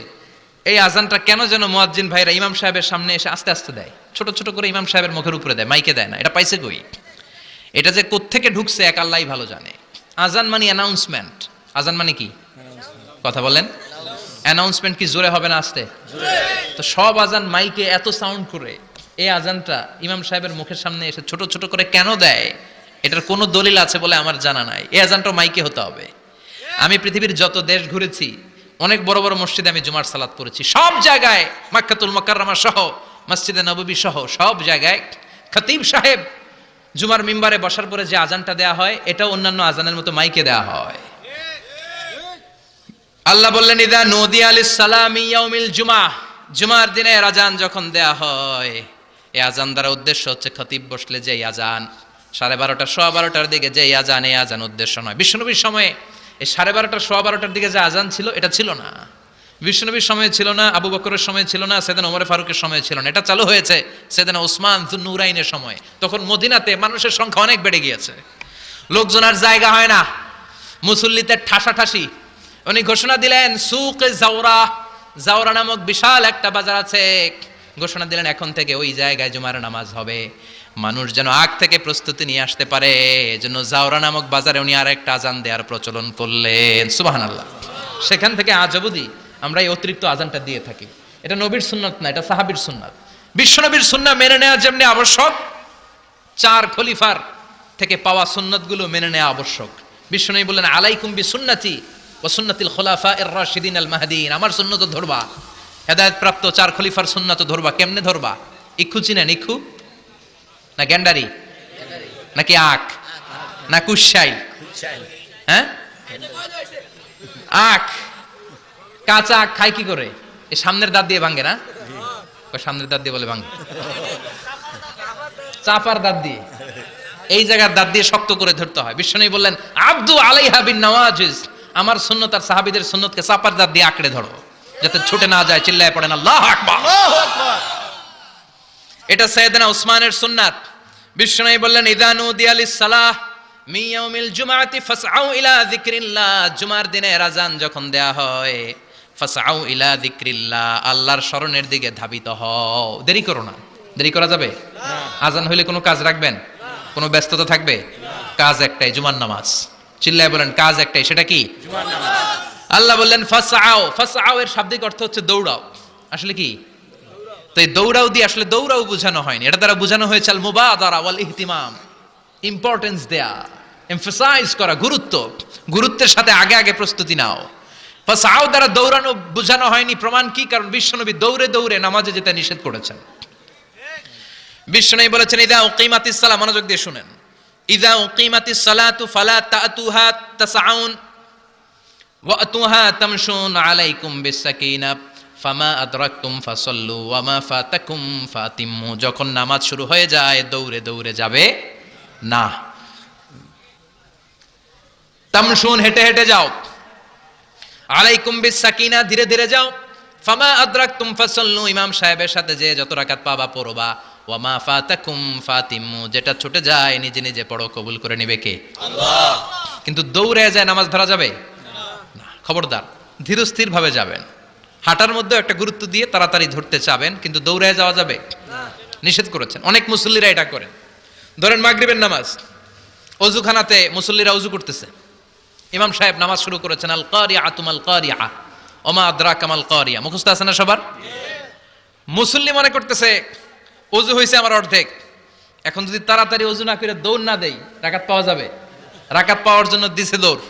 এই আজানটা কেন যেন মুয়াজ্জিন ভাইরা ইমাম সাহেবের সামনে এসে আস্তে আস্তে দেয়, ছোট ছোট করে ইমাম সাহেবের মুখের উপরে দেয়, মাইকে দেয় না। এটা পাইছে কই? এটা যে কোত্থেকে ঢুকছে এক আল্লাহই ভালো জানে। আজান মানে অ্যানাউন্সমেন্ট। আজান মানে কি? কথা বলেন। অ্যানাউন্সমেন্ট কি জোরে হবে না আস্তে? তো সব আজান মাইকে এত সাউন্ড করে, এই আজানটা ইমাম সাহেবের মুখের সামনে এসে ছোট ছোট করে কেন দেয়? এটার কোনো দলিল আছে বলে আমার জানা নাই। এই আজানটা মাইকে হতে হবে। আমি পৃথিবীর যত দেশ ঘুরেছি, অনেক বড় বড় মসজিদে আমি জুমার সালাত পড়েছি, সব জায়গায় মক্কাতুল মুকাররমা সহ মসজিদে নববী সহ সব জায়গায় খতিব সাহেব জুমার মিম্বারে বসার পরে যে আজানটা দেয়া হয়, এটাও অন্যান্য আজানের মতো মাইকে দেয়া হয়। আল্লাহ বললেন, ইযা নুদিয়া লিস-সালামি ইয়াউমিল জুমআ, জুমার দিনের আজান যখন দেয়া হয়, এই আজান দ্বারা উদ্দেশ্য হচ্ছে খতিব বসলে যে আজান 12:30 12:15 দিকে যে আজান, এই আজান উদ্দেশ্য নয়। বিশ্বনবীর সময়ে এই 12:30 12:15 দিকে যে আজান ছিল, এটা ছিল না। বিশ্বনবীর সময়ে ছিল না, আবু বকরের সময় ছিল না, সাইয়েদনা ওমর ফারুকের সময় ছিল না। এটা চালু হয়েছে সাইয়েদনা ওসমান যুন্নুরাইনের সময়। তখন মদিনাতে মানুষের সংখ্যা অনেক বেড়ে গিয়েছে, লোকজনের জায়গা হয় না, মুসল্লিতে ঠাসাঠাসি। উনি ঘোষণা দিলেন, সুকে জাওরা, জাওরা নামক বিশাল একটা বাজার আছে, ঘোষণা দিলেন এখন থেকে ওই জায়গায় জুমার নামাজ হবে। মানুষ যেন আগ থেকে প্রস্তুতি নিয়ে আসতে পারে, এজন্য জাওরা নামক বাজারে উনি আর একটা আজান দেওয়ার প্রচলন করলেন। সুবহানাল্লাহ। সেখান থেকে আজ অবধি আমরা এই অতিরিক্ত আজানটা দিয়ে থাকি। এটা নবীর সুন্নাত না, এটা সাহাবীর সুন্নাত। বিশ্বনবীর সুন্নাহ মেনে নেওয়া যেমনি আবশ্যক, 4 খলিফার থেকে পাওয়া সুন্নাতগুলো মেনে নেওয়া আবশ্যক। বিশ্বনবী বললেন, আলাইকুম বিসুন্নতি ওয়া সুন্নাতিল খুলাফায়ে রাশিদিন আল মাহদিন, আমার সুন্নাত ধরবা, হেদায়েত প্রাপ্ত চার খলিফার সুন্নাত ধরবা। কেমনে ধরবা? ইক্ষু চিনেন? ইক্ষু না গ্যান্ডারি নাকি আখ না কুশাই? হ্যাঁ, আখ। কাঁচা আখ খায় কি করে? এই সামনের দাঁত দিয়ে ভাঙে না? সামনের দাঁত দিয়ে বলে ভাঙে, চাপার দাঁত দিয়ে, এই জায়গার দাঁত দিয়ে শক্ত করে ধরতে হয়। বিশ্বনবী বললেন আব্দু আলাইহা বিন নওয়াজিজ, আমার সুন্নাত আর সাহাবীদের সুন্নাতকে চাপার দাঁত দিয়ে আঁকড়ে ধরো যাতে ছুটে না যায়। চিল্লায় পড়েন আল্লাহু আকবার। এটা সাইয়েদনা উসমানের সুন্নাত। বিশ্বনবী বললেন ইযা নুদিয়া লিস-সালাহ মিন ইয়াউমিল জুমআতি ফাসআউ ইলা যিকরিল্লাহ, জুমার দিনে আযান যখন দেয়া হয়, ফাসআউ ইলা যিকরিল্লাহ, আল্লাহর স্মরণের দিকে ধাবিত হও। দেরি করো না। দেরি করা যাবে? আযান হইলে কোনো কাজ রাখবেন? কোনো ব্যস্ততা থাকবে? কাজ একটাই, জুমার নামাজ। চিল্লায় বলেন কাজ একটাই, সেটা কি? জুমার নামাজ। আল্লাহ বললেন ফাসআউ, ফাসআউ এর শাব্দিক অর্থ হচ্ছে দৌড়াও। আসলে কি? তো এই দৌড়াও দিয়ে আসলে দৌড়াও বোঝানো হয়নি, এটা দ্বারা বোঝানো হয়েছে আল মুবাদারা ওয়াল ইহতিমাম, ইম্পর্টেন্স দেয়া, এমফাসাইজ করা, গুরুত্ব, গুরুত্বের সাথে আগে আগে প্রস্তুতি নাও। ফাসআউ দ্বারা দৌড়ানো বোঝানো হয়নি। প্রমাণ কি? কারণ বিশ্বনবী দৌড়ে দৌড়ে নামাজে যেতে নিষেধ করেছেন। বিশ্বনবী বলেছেন ইযা উকিমাতিস সালাহ, মনোযোগ দিয়ে শুনেন, ইযা উকিমাতিস সালাতু ফালা তাতুহা তাসআউন ওয়া আতুহা তামশুন আলাইকুম বিসাকিনা ফামা আদরাকতুম ফাসাল্লু ওয়া মা ফাতাকুম ফাতিম্মু, যখন নামাজ শুরু হয়ে যায় দৌড়ে দৌড়ে যাবে না। তামশুন, হেঁটে হেঁটে যাও, আলাইকুম বিসাকিনা, ধীরে ধীরে যাও, ফামা আদরাকতুম ফাসাল্লু, ইমাম সাহেবের সাথে যে যত রাকাত পাবা পড়বা, ওয়া মা ফাতাকুম ফাতিম্মু, যেটা ছুটে যায় নিজে নিজে পড়ো, কবুল করে নেবে কে? আল্লাহ। কিন্তু দৌড়ে যায় নামাজ ধরা যাবে না। খবরদার, ধীরস্থির ভাবে যাবেন। হাঁটার মধ্যে একটা গুরুত্ব দিয়ে তাড়াতাড়ি ধরতে চাবেন, কিন্তু দৌড়ে যাওয়া যাবে নিষেধ করেছেন। অনেক মুসল্লিরা এটা করেন। ধরেন মাগরিবের নামাজ, ওযুখানাতে মুসল্লিরা ওযু করতেছে, ইমাম সাহেব নামাজ শুরু করেছেন, আল কারিআতু মাল কারিআ ওমা আদরাকা মাল কারিআ, মুখস্থ আছে না সবার? মুসল্লি মনে করতেছে ওযু হইছে আমার অর্ধেক, এখন যদি তাড়াতাড়ি ওযু না করে দৌড় না দেই রাকাত পাওয়া যাবে? রাকাত পাওয়ার জন্য দিছে দৌড়।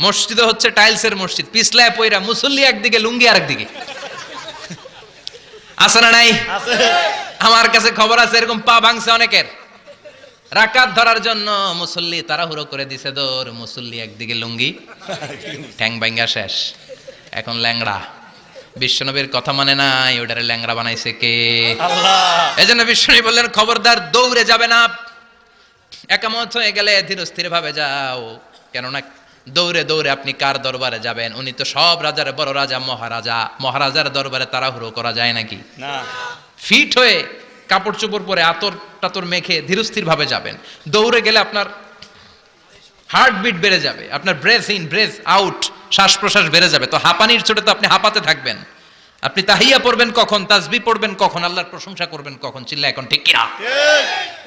মসজিদে হচ্ছে টাইলসের মসজিদ, পিছলায় পয়রা মুসল্লি একদিকে, লুঙ্গি আরেকদিকে। আছে না নাই? আমার কাছে খবর আছে এরকম পা ভাঙছে অনেকের। রাকাত ধরার জন্য মুসল্লি তাড়াহুড়ো করে দিছে দৌড়, মুসল্লি একদিকে লুঙ্গি, ঠ্যাং ভাঙা শেষ, এখন ল্যাংড়া। বিশ্বনবীর কথা মানে নাই, ওটারে ল্যাংড়া বানাইছে কে? আল্লাহ। এজন্য বিশ্বনবী বললেন খবরদার দৌড়ে যাবে না, একামত হয়ে গেলে ধীরস্থির ভাবে যাও। কেননা দৌড়ে দৌড়ে আপনি কার দরবারে যাবেন? উনি তো সব রাজার বড় রাজা, মহারাজা। মহারাজার দরবারে তাড়াহুড়ো করা যায় নাকি? না। ফিট হয়ে কাপড় চোপড় পরে আতর টাতর মেখে ধীরস্থির ভাবে যাবেন। দৌড়ে গেলে আপনার হার্টবিট বেড়ে যাবে, আপনার ব্রেথ ইন ব্রেথ আউট, শ্বাস প্রশ্বাস বেড়ে যাবে। তো হাঁপানির চোটে তো আপনি হাঁপাতে থাকবেন। আপনি তাহিয়া পড়বেন কখন, তাসবিহ পড়বেন কখন, আল্লাহর প্রশংসা করবেন কখন? চিল্লা এখন ঠিক কিনা?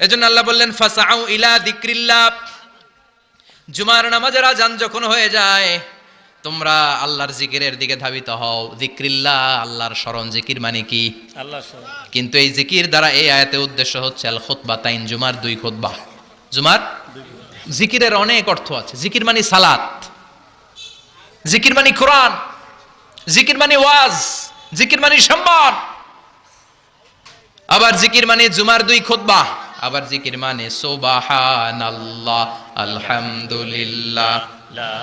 এজন্য আল্লাহ বললেন ফাসআউ ইলা যিকরিল্লাহ, জুমার নামাজের আযান যখন হয়ে যায় তোমরা আল্লাহর জিকিরের দিকে ধাবিত হও। যিকরিল্লাহ, আল্লাহর স্মরণ। জিকির মানে কি? আল্লাহর স্মরণ। কিন্তু এই জিকির দ্বারা এই আয়াতের উদ্দেশ্য হচ্ছে আল খুতবাতাইন, জুমার দুই খুতবা। জুমার জিকিরের অনেক অর্থ আছে। জিকির মানে সালাত, জিকির মানে কোরআন, জিকির মানে ওয়াজ, জিকির মানে সম্মান। আবার জিকির মানে জুমার দুই খুতবা। আবার জিকির মানে সুবহানাল্লাহ, আলহামদুলিল্লাহ, লা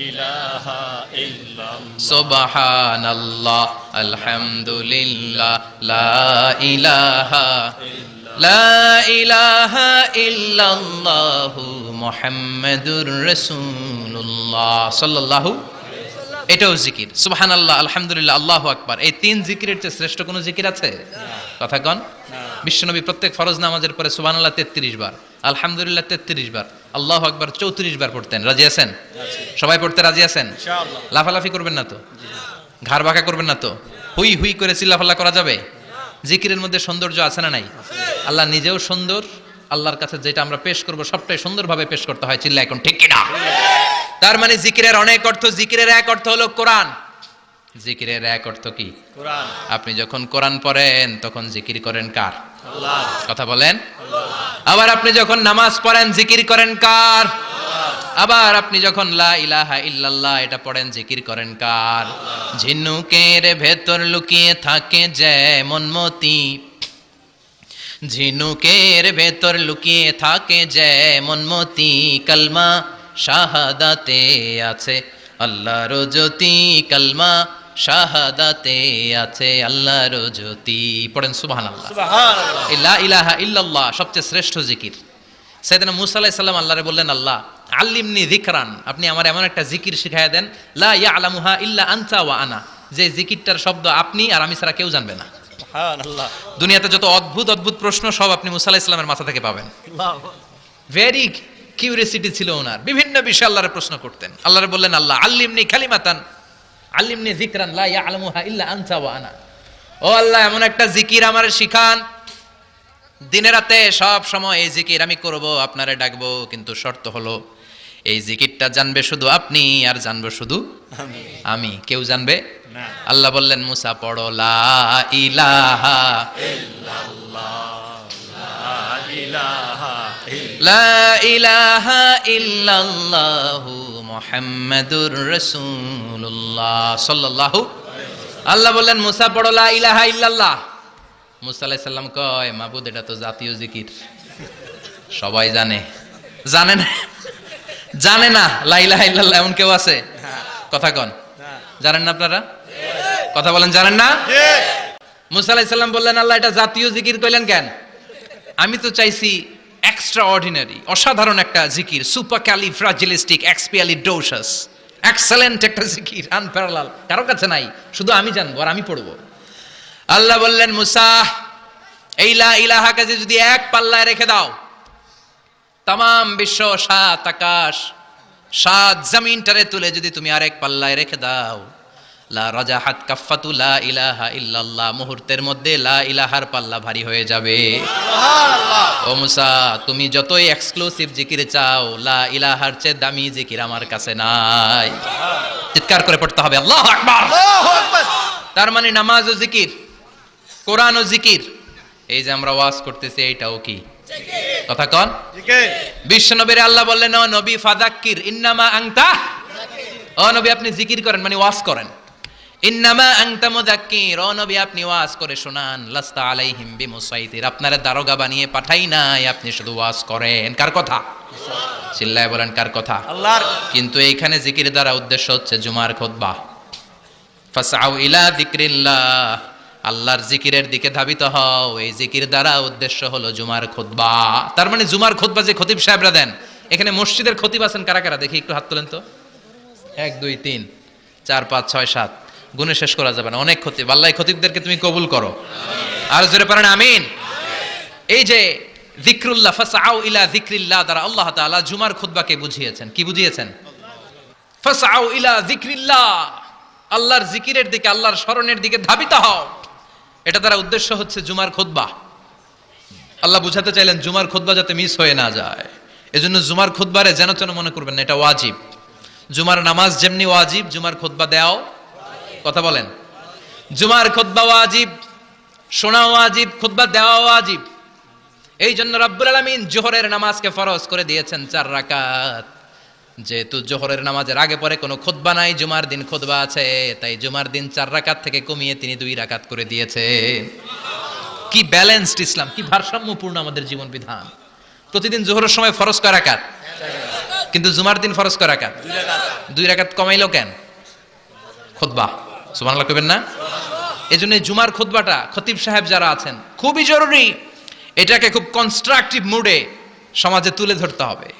ইলাহা ইল্লাল্লাহ, সুবহানাল্লাহ, আলহামদুলিল্লাহ, লা ইলাহা ইল্লাল্লাহু মুহাম্মাদুর রাসূলুল্লাহ সাল্লাল্লাহু। এটাও জিকির। সুবহানাল্লাহ, আলহামদুলিল্লাহ, আল্লাহু আকবার। এই তিন জিকিরের চেয়ে শ্রেষ্ঠ কোনো জিকির আছে? কথা কন। বিশ্বনবী প্রত্যেক ফরজ নামাজের পরে সুবহানাল্লাহ 33 বার, আলহামদুলিল্লাহ 33 বার, আল্লাহু আকবার 34 বার পড়তেন। রাজি আছেন? সবাই পড়তে রাজি আছেন? ইনশাআল্লাহ। লাফালাফি করবেন না তো? ঘাড় বাঁকা করবেন না তো? হুই হুই করে চিল্লাফাল্লা করা যাবে? জিকিরের মধ্যে সৌন্দর্য আছে না নাই? আল্লাহ নিজেও সুন্দর। আল্লাহর কাছে যেটা আমরা পেশ করব সবটাই সুন্দরভাবে পেশ করতে হয়। চিল্লা এখন ঠিক কিনা? তার মানে জিকিরের অনেক অর্থ। জিকিরের এক অর্থ হলো কোরআন। জিকিরের এক অর্থ কি? কোরআন। আপনি যখন কোরআন পড়েন তখন জিকির করেন কার? আল্লাহ। কথা বলেন। আল্লাহ। আবার আপনি যখন নামাজ পড়েন জিকির করেন কার? আল্লাহ। আবার আপনি যখন লা ইলাহা ইল্লাল্লাহ এটা পড়েন, জিকির করেন কার? ঝিনুকের ভেতর লুকিয়ে থাকে যেমন মতি, ঝিনুকের ভেতর লুকিয়ে থাকে যেমন মতি, কালমা শাহাদাতে আছে আল্লাহর জ্যোতি, কালমা শাহাদাতে আছে আল্লাহর জ্যোতি। পড়েন সুবহানাল্লাহ। সুবহানাল্লাহ। এই লা ইলাহা ইল্লাল্লাহ সবচেয়ে শ্রেষ্ঠ জিকির। সাইয়েদনা মূসা আলাইহিস সালাম আল্লাহরে বললেন, আল্লাহ আল্লিমনি যিকরান, আপনি আমার এমন একটা জিকির শিখাইয়া দেন, লা ইয়ালামুহা ইল্লা আনতা ওয়া আনা, যে জিকিরটার শব্দ আপনি আর আমি ছাড়া কেউ জানবে না। সুবহানাল্লাহ। দুনিয়াতে যত অদ্ভুত অদ্ভুত প্রশ্ন সব আপনি মূসা আলাইহিস সালামের মাথা থেকে পাবেন। ভেরি কিউরিয়াসিটি ছিল ওনার, বিভিন্ন বিষয়ে আল্লাহরে প্রশ্ন করতেন। আল্লাহরে বললেন, আল্লাহ আল্লিমনি কালিমাতান, আল্লিমনি যিকরান লা ইয়ালামুহা ইল্লা আনতা ওয়া আনা, ও আল্লাহ এমন একটা জিকির আমারে শিখান, দিনে রাতে সব সময় এই জিকির আমি করব, আপনারে ডাকবো, কিন্তু শর্ত হলো এই জিকিরটা জানবে শুধু আপনি আর জানবো শুধু আমি, কেউ জানবে না। আল্লাহ বললেন, মুসা পড়ো লা ইলাহা লা ইলাহা ইল্লাল্লাহু মুহাম্মাদুর রাসূলুল্লাহ সাল্লাল্লাহু। আল্লাহ বললেন, মুসা পড়ো লা ইলাহা ইল্লাল্লাহ। মুসা আলাইহিস সালাম কয়, মাবুদ এটা তো জাতীয় জিকির, সবাই জানে। জানে না, জানে না লা ইলাহা ইল্লাল্লাহ এমন কেউ আছে? কথা কন, জানেন না আপনারা? কথা বলেন, জানেন না? মুসা আলাইহিস সালাম বললেন, আল্লাহ এটা জাতীয় জিকির কইলেন কেন? আমি তো চাইছি এক্সট্রা অর্ডিনারি, অসাধারণ একটা জিকির, সুপারক্যালিফ্রাজিলিস্টিক এক্সপিয়ালিডোসাস, এক্সেলেন্ট একটা জিকির, আনপ্যারালাল, কারো কাছে নাই, শুধু আমি জানবো আর আমি পড়বো। আল্লাহ বললেন, মুসা এই লা ইলাহাকে যদি এক পাল্লায় রেখে দাও, তামাম বিশ্ব, সাত আকাশ, সাত জমিনটারে তুলে যদি তুমি আরেক পাল্লায় রেখে দাও, লা রাজাহাত কাফাতু লা ইলাহা ইল্লাল্লাহ, মুহূর্তের মধ্যে লা ইলাহার পাল্লা ভারী হয়ে যাবে। ও মুসা, তুমি যতই এক্সক্লুসিভ জিকির চাও, লা ইলাহার চেয়ে দামি জিকির আমার কাছে নাই। চিৎকার করে পড়তে হবে আল্লাহু আকবার। তার মানে নামাজ ও জিকির, কোরআন ও জিকির, এই যে আমরা ওয়াজ করতেছি এইটাও কি কথা কন? বিশ্ব নবীর আল্লাহ বললেন, ও নবী ফাযাক্কির ইন্নামা আনতা, ও নবী আপনি জিকির করেন মানে ওয়াজ করেন। ইন্নামা আনতা মুযাক্কির, ও নবী আপনি ওয়াজ করে শোনান। লাস্তা আলাইহিম বিমুসাইতির, আপনারা দারোগা বানিয়ে পাঠাই নাই, আপনি শুধু ওয়াজ করেন। কার কথা? চিল্লায় বলেন কার কথা? আল্লাহর। কিন্তু এইখানে জিকির দ্বারা উদ্দেশ্য হচ্ছে জুমার খুতবা। ফাসআউ ইলা যিকরিল্লাহ, আল্লাহর জিকিরের দিকে ধাবিত হও, এই জিকির দ্বারা উদ্দেশ্য হলো জুমার খুতবা। তার মানে জুমার খুতবা যে খতিব সাহেবরা দেন, এখানে মসজিদের খতিব আছেন কারা কারা দেখি একটু হাত তোলেন তো। 1 2 3 4 5 6 7, গুণে শেষ করা যাবে না, অনেক খতিব। আল্লাহ খতিবদেরকে তুমি কবুল করো, আর জোরে পড়েন আমিন। এই যে যিকরুল্লাহ, ফাসআউ ইলা যিকরিল্লাহ দ্বারা আল্লাহ তাআলা জুমার খুতবাকে বুঝিয়েছেন। কি বুঝিয়েছেন? ফাসআউ ইলা যিকরিল্লাহ, আল্লাহর জিকিরের দিকে, আল্লাহর স্মরণের দিকে ধাবিত হও। এটা দ্বারা উদ্দেশ্য হচ্ছে জুমার খুতবা। আল্লাহ বুঝাতে চাইলেন জুমার খুতবা যাতে মিস হয়ে না যায়, এজন্য জুমার খুতবারে যেন তেন মনে করবেন না, এটা ওয়াজিব। জুমার নামাজ যেমনি ওয়াজিব, জুমার খুতবা দেওয়াও, কথা বলেন, জুমার খুতবা ওয়াজিব, শোনা ওয়াজিব, খুতবা দেওয়া ওয়াজিব। এই জন্য রব্বুল আলামিন জোহরের নামাজকে ফরজ করে দিয়েছেন 4 রাকাত। যেহেতু জোহরের নামাজের আগে পরে কোনো খুতবা নাই, জুমার দিন খুতবা আছে, তাই জুমার দিন 4 রাকাত থেকে কমিয়ে তিনি 2 রাকাত করে দিয়েছে। কি ব্যালেন্সড ইসলাম, কি ভারসাম্যপূর্ণ আমাদের জীবন বিধান। প্রতিদিন জোহরের সময় ফরজ কয় রাকাত, কিন্তু জুমার দিন ফরজ কয় রাকাত? 2 রাকাত কমাইলো কেন? খুতবা। সুবহানাল্লাহ কইবেন না? এজন্য জুমার খুতবাটা খতিব সাহেব যারা আছেন খুবই জরুরি। এটাকে খুব কনস্ট্রাকটিভ মুডে সমাজে তুলে ধরতে হবে,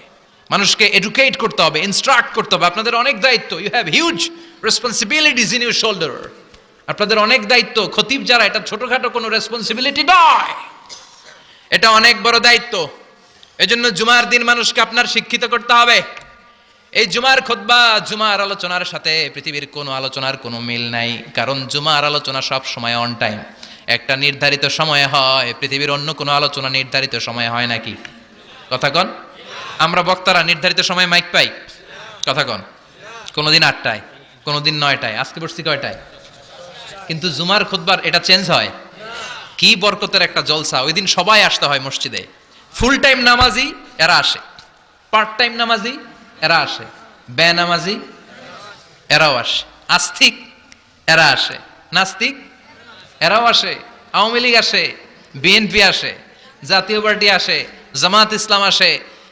মানুষকে এডুকেট করতে হবে, ইনস্ট্রাক্ট করতে হবে। আপনাদের অনেক দায়িত্ব, you have huge responsibilities in your shoulder. আপনাদের অনেক দায়িত্ব। খতিব যারা, এটা ছোটখাটো কোনো রেসপন্সিবিলিটি নয়, এটা অনেক বড় দায়িত্ব। এজন্য জুমার দিন মানুষকে আপনার শিক্ষিত করতে হবে। এই জুমার খুতবা, জুমার আলোচনার সাথে পৃথিবীর কোনো আলোচনার কোনো মিল নাই, কারণ জুমার আলোচনা সব সময় অন টাইম, একটা নির্ধারিত সময়ে হয়। পৃথিবীর অন্য কোনো আলোচনা নির্ধারিত সময়ে হয় নাকি? কথা কন। আমরা বক্তারা নির্ধারিত সময় মাইক পাই, কথা কন। কোনোদিন 8টায়, কোনোদিন 9টায়, আজকে বসছি কয়টায়? কিন্তু জুমার খুতবার এটা চেঞ্জ হয়। কি বরকতের একটা জলসা। ওই দিন সবাই আসতে হয় মসজিদে। ফুল টাইম নামাজি এরা আসে, পার্ট টাইম নামাজি এরা আসে, বেনামাজি এরাও আসে, আস্তিক এরা আসে, নাস্তিক এরাও আসে, আওয়ামী লীগ আসে, বিএনপি আসে, জাতীয় পার্টি আসে, জামাত ইসলাম আসে,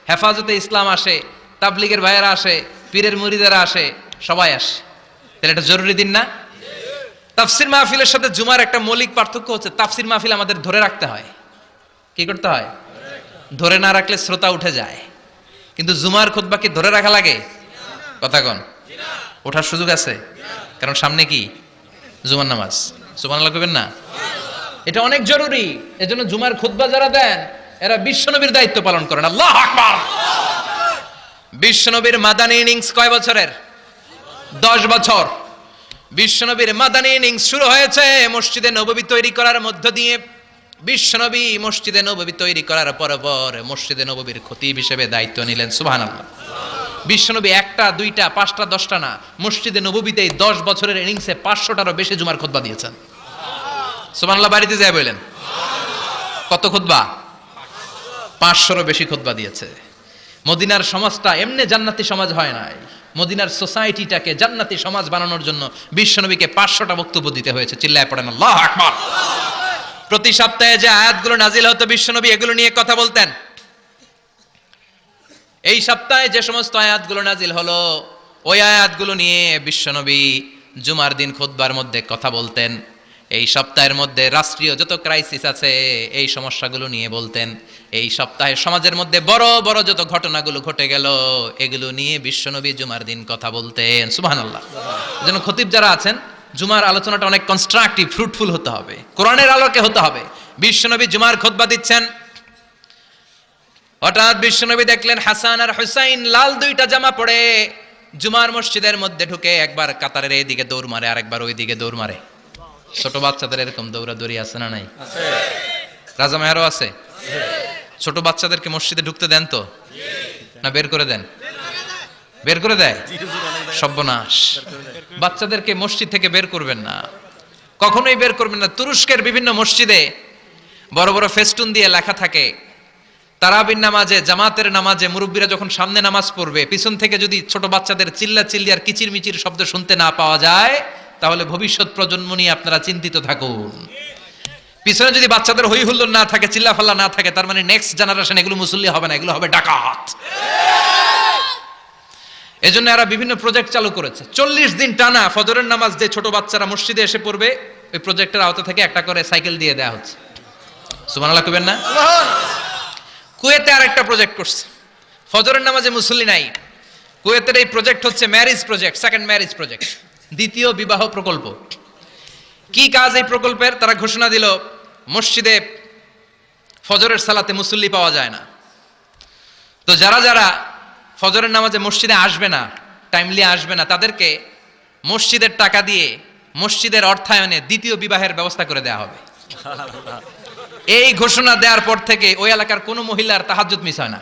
হেফাজতে ইসলাম আসে, তাবলিগের ভাইয়েরা আসে, পীরের মুরিদেরা আসে, সবাই আসে। তাহলে এটা জরুরি দিন না? তাফসির মাহফিলের সাথে জুমার একটা মৌলিক পার্থক্য হচ্ছে, তাফসির মাহফিল আমাদের ধরে রাখতে হয়। কি করতে হয়? ধরে না রাখলে শ্রোতা উঠে যায়। কিন্তু জুমার খুতবা কি ধরে রাখা লাগে? কথা কন, ওঠার সুযোগ আছে? কারণ সামনে কি জুমার নামাজ। সুবহানাল্লাহ কইবেন না? এটা অনেক জরুরি। এজন্য জুমার খুতবা যারা দেন এরা বিশ্বনবীর দায়িত্ব পালন করেন। আল্লাহু আকবার। বিশ্বনবীর মাদানী ইনিংস কয় বছরের? 10 বছর। বিশ্বনবীর মাদানী ইনিংস শুরু হয়েছে মসজিদে নববী তৈরি করার মধ্য দিয়ে। বিশ্বনবী মসজিদে নববী তৈরি করার পর মসজিদে নববীর খতিব হিসেবে দায়িত্ব নিলেন। সুবহানাল্লাহ। বিশ্বনবী একটা, দুইটা, পাঁচটা, 10টা না, মসজিদে নববীতে 10 বছরের ইনিংসে 500টারও বেশি জুমার খুতবা দিয়েছেন। সুবহানাল্লাহ। বাড়িতে যায় বলেন কত খুতবা? 500রও বেশি খুতবা দিয়েছে। মদিনার সমাজটা এমনি জান্নাতি সমাজ হয় নাই। মদিনার সোসাইটিটাকে জান্নাতি সমাজ বানানোর জন্য বিশ্বনবীকে 500টা বক্তব্য দিতে হয়েছে। চিল্লায় পড়েন আল্লাহু আকবার। প্রতি সপ্তাহে যে আয়াতগুলো নাজিল হতো বিশ্বনবী এগুলো নিয়ে কথা বলতেন। এই সপ্তাহে যে সমস্ত আয়াতগুলো নাজিল হলো ওই আয়াতগুলো নিয়ে বিশ্বনবী জুমার দিন খুতবার মধ্যে কথা বলতেন। এই সপ্তাহের মধ্যে রাষ্ট্রীয় যত ক্রাইসিস আছে এই সমস্যাগুলো নিয়ে বলতেন। এই সপ্তাহে সমাজের মধ্যে বড় বড় যত ঘটনাগুলো ঘটে গেল এগুলো নিয়ে বিশ্বনবী জুমার দিন কথা বলতেন। সুবহানাল্লাহ। যেন খতিব যারা আছেন জুমার আলোচনাটা অনেক কনস্ট্রাকটিভ, ফ্রুটফুল হতে হবে, কোরআনের আলোকে হতে হবে। বিশ্বনবী জুমার খুতবা দিচ্ছেন, হঠাৎ বিশ্বনবী দেখলেন হাসান আর হুসাইন লাল 2টা জামা পরে জুমার মসজিদের মধ্যে ঢুকে একবার কাতারের এইদিকে দৌড় মারে, আরেকবার ওইদিকে দৌড় মারে। ছোট বাচ্চাদের এরকম দৌড়াদৌড়ি আছে না নাই? রাজা মেহারও আছে। ছোট বাচ্চাদেরকে মসজিদে ঢুকতে দেন তো না বের করে দেন? বের করে দেয়। সর্বনাশ। বাচ্চাদেরকে মসজিদ থেকে বের করবেন না, কখনোই বের করবেন না। তুরস্কের বিভিন্ন মসজিদে বড় বড় ফেস্টুন দিয়ে লেখা থাকে তারাবির নামাজে, জামাতের নামাজে মুরব্বীরা যখন সামনে নামাজ পড়বে পিছন থেকে যদি ছোট বাচ্চাদের চিল্লা চিল্লি আর কিচির মিচির শব্দ শুনতে না পাওয়া যায় তাহলে ভবিষ্যৎ প্রজন্ম নিয়ে আপনারা চিন্তিত থাকুন। পিছনে যদি বাচ্চাদের হই হুল্লোড় না থাকে, চিল্লাফাল্লা না থাকে, তার মানে নেক্সট জেনারেশন এগুলো মুসল্লি হবে না, এগুলো হবে ডাকাত। এজন্য এরা বিভিন্ন প্রজেক্ট চালু করেছে। 40 দিন টানা ফজরের নামাজ যে ছোট বাচ্চারা মসজিদে এসে পড়বে ওই প্রজেক্টের আওতা থেকে একটা করে সাইকেল দিয়ে দেওয়া হচ্ছে। সুবহানাল্লাহ কইবেন না? কুয়েতে আরেকটা প্রজেক্ট করছে, ফজরের নামাজে মুসল্লি নাই। কুয়েতের এই প্রজেক্ট হচ্ছে marriage project, second marriage project, দ্বিতীয় বিবাহ প্রকল্প। কি কাজ এই প্রকল্পের? তারা ঘোষণা দিল মসজিদে ফজরের সালাতে মুসল্লি পাওয়া যায় না, তো যারা যারা ফজরের নামাজে মসজিদে আসবে না, টাইমলি আসবে না, তাদেরকে মসজিদের টাকা দিয়ে মসজিদের অর্থায়নে দ্বিতীয় বিবাহের ব্যবস্থা করে দেওয়া হবে। এই ঘোষণা দেওয়ার পর থেকে ওই এলাকার কোনো মহিলার তাহাজ্জুদ মিস হয় না।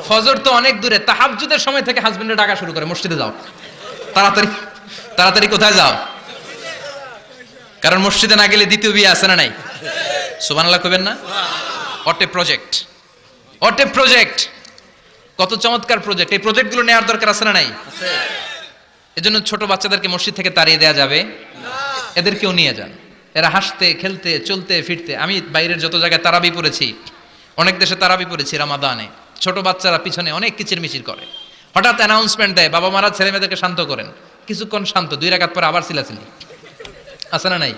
ফজর তো অনেক দূরে, তাহাজ্জুদের সময় থেকে হাজবেন্ডের ডাকা শুরু করে মসজিদে যাও, তাড়াতাড়ি তাড়াতাড়ি কোথায় যাও, কারণ মসজিদে না গেলে দ্বিতীয় বিয়ে আছে না নাই? সুবহানাল্লাহ কইবেন না? অটে প্রজেক্ট, অটে প্রজেক্ট, কত চমৎকার প্রজেক্ট। এই প্রজেক্টগুলো নেওয়ার দরকার আছে না নাই? এজন্য ছোট বাচ্চাদেরকে মসজিদ থেকে তাড়িয়ে দেওয়া যাবে না, এদেরকেও নিয়ে যান। এরা হাসতে খেলতে চলতে ফিরতে, আমি বাইরের যত জায়গায় তারাবি পড়েছি, অনেক দেশে তারাবি পড়েছি রামাদানে, ছোট বাচ্চারা পিছনে অনেক কিচিরমিচির করে, হঠাৎ অ্যানাউন্সমেন্ট দেয় বাবা মারা ছেলে মেয়েদেরকে শান্ত করেন, কিছুক্ষণ শান্ত, 2 রাকাত পরে আবার চিল্লাচিল্লি, আছে না নাই?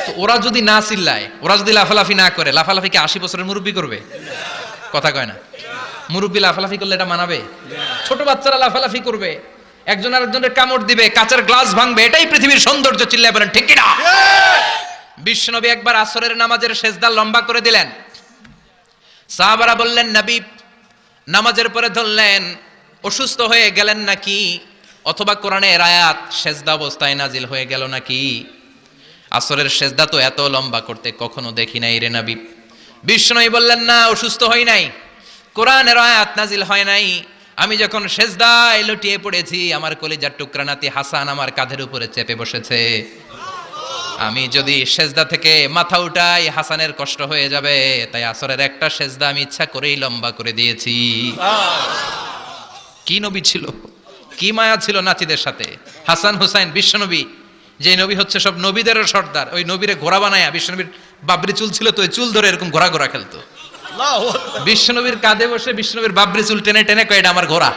তো ওরা যদি না চিল্লায়, ওরা যদি লাফালাফি না করে, লাফালাফি কি 80 বছরের মুরব্বী করবে? কথা কয় না। মুরব্বী লাফালাফি করলে এটা মানাবে? ছোট বাচ্চারা লাফালাফি করবে, একজন আরেকজনের কামড় দিবে, কাচের গ্লাস ভাঙবে, এটাই পৃথিবীর সৌন্দর্য। চিল্লায় বলেন ঠিক কিনা? বিশ্বনবী একবার আসরের নামাজের সেজদা লম্বা করে দিলেন, সাহাবারা বললেন নবী নামাজের পরে ধরলেন অসুস্থ হয়ে গেলেন নাকি, অথবা কোরআনের আয়াত সেজদা অবস্থায় নাজিল হয়ে গেল নাকি? আসরের সেজদা তো এত লম্বা করতে কখনো দেখি নাই রে নবী। বিশ্বনবী বললেন না, অসুস্থ হই নাই, কোরআনের আয়াত নাজিল হয় নাই, আমি যখন সেজদায় লুটিয়ে পড়েছি আমার কলিজার টুকরা নাতি হাসান আমার কাঁধের উপরে চেপে বসেছে, আমি যদি সেজদা থেকে মাথা উঠাই হাসানের কষ্ট হয়ে যাবে, তাই আসরের একটা সেজদা আমি ইচ্ছা করেই লম্বা করে দিয়েছি। কি নবী ছিল, কি মায়া ছিল নাতিদের সাথে। হাসান হুসাইন বিশ্বনবী, যে নবী হচ্ছে সব নবীদেরও সর্দার, ওই নবীরে ঘোড়া বানায়া, বিশ্বনবীর বাবরি চুল ছিল তো ওই চুল ধরে এরকম ঘোড়া ঘোড়া খেলতো। আল্লাহু আকবার। বিশ্বনবীর কাঁধে বসে বিশ্বনবীর বাবরি চুল টেনে টেনে কয় এটা আমার ঘোড়া।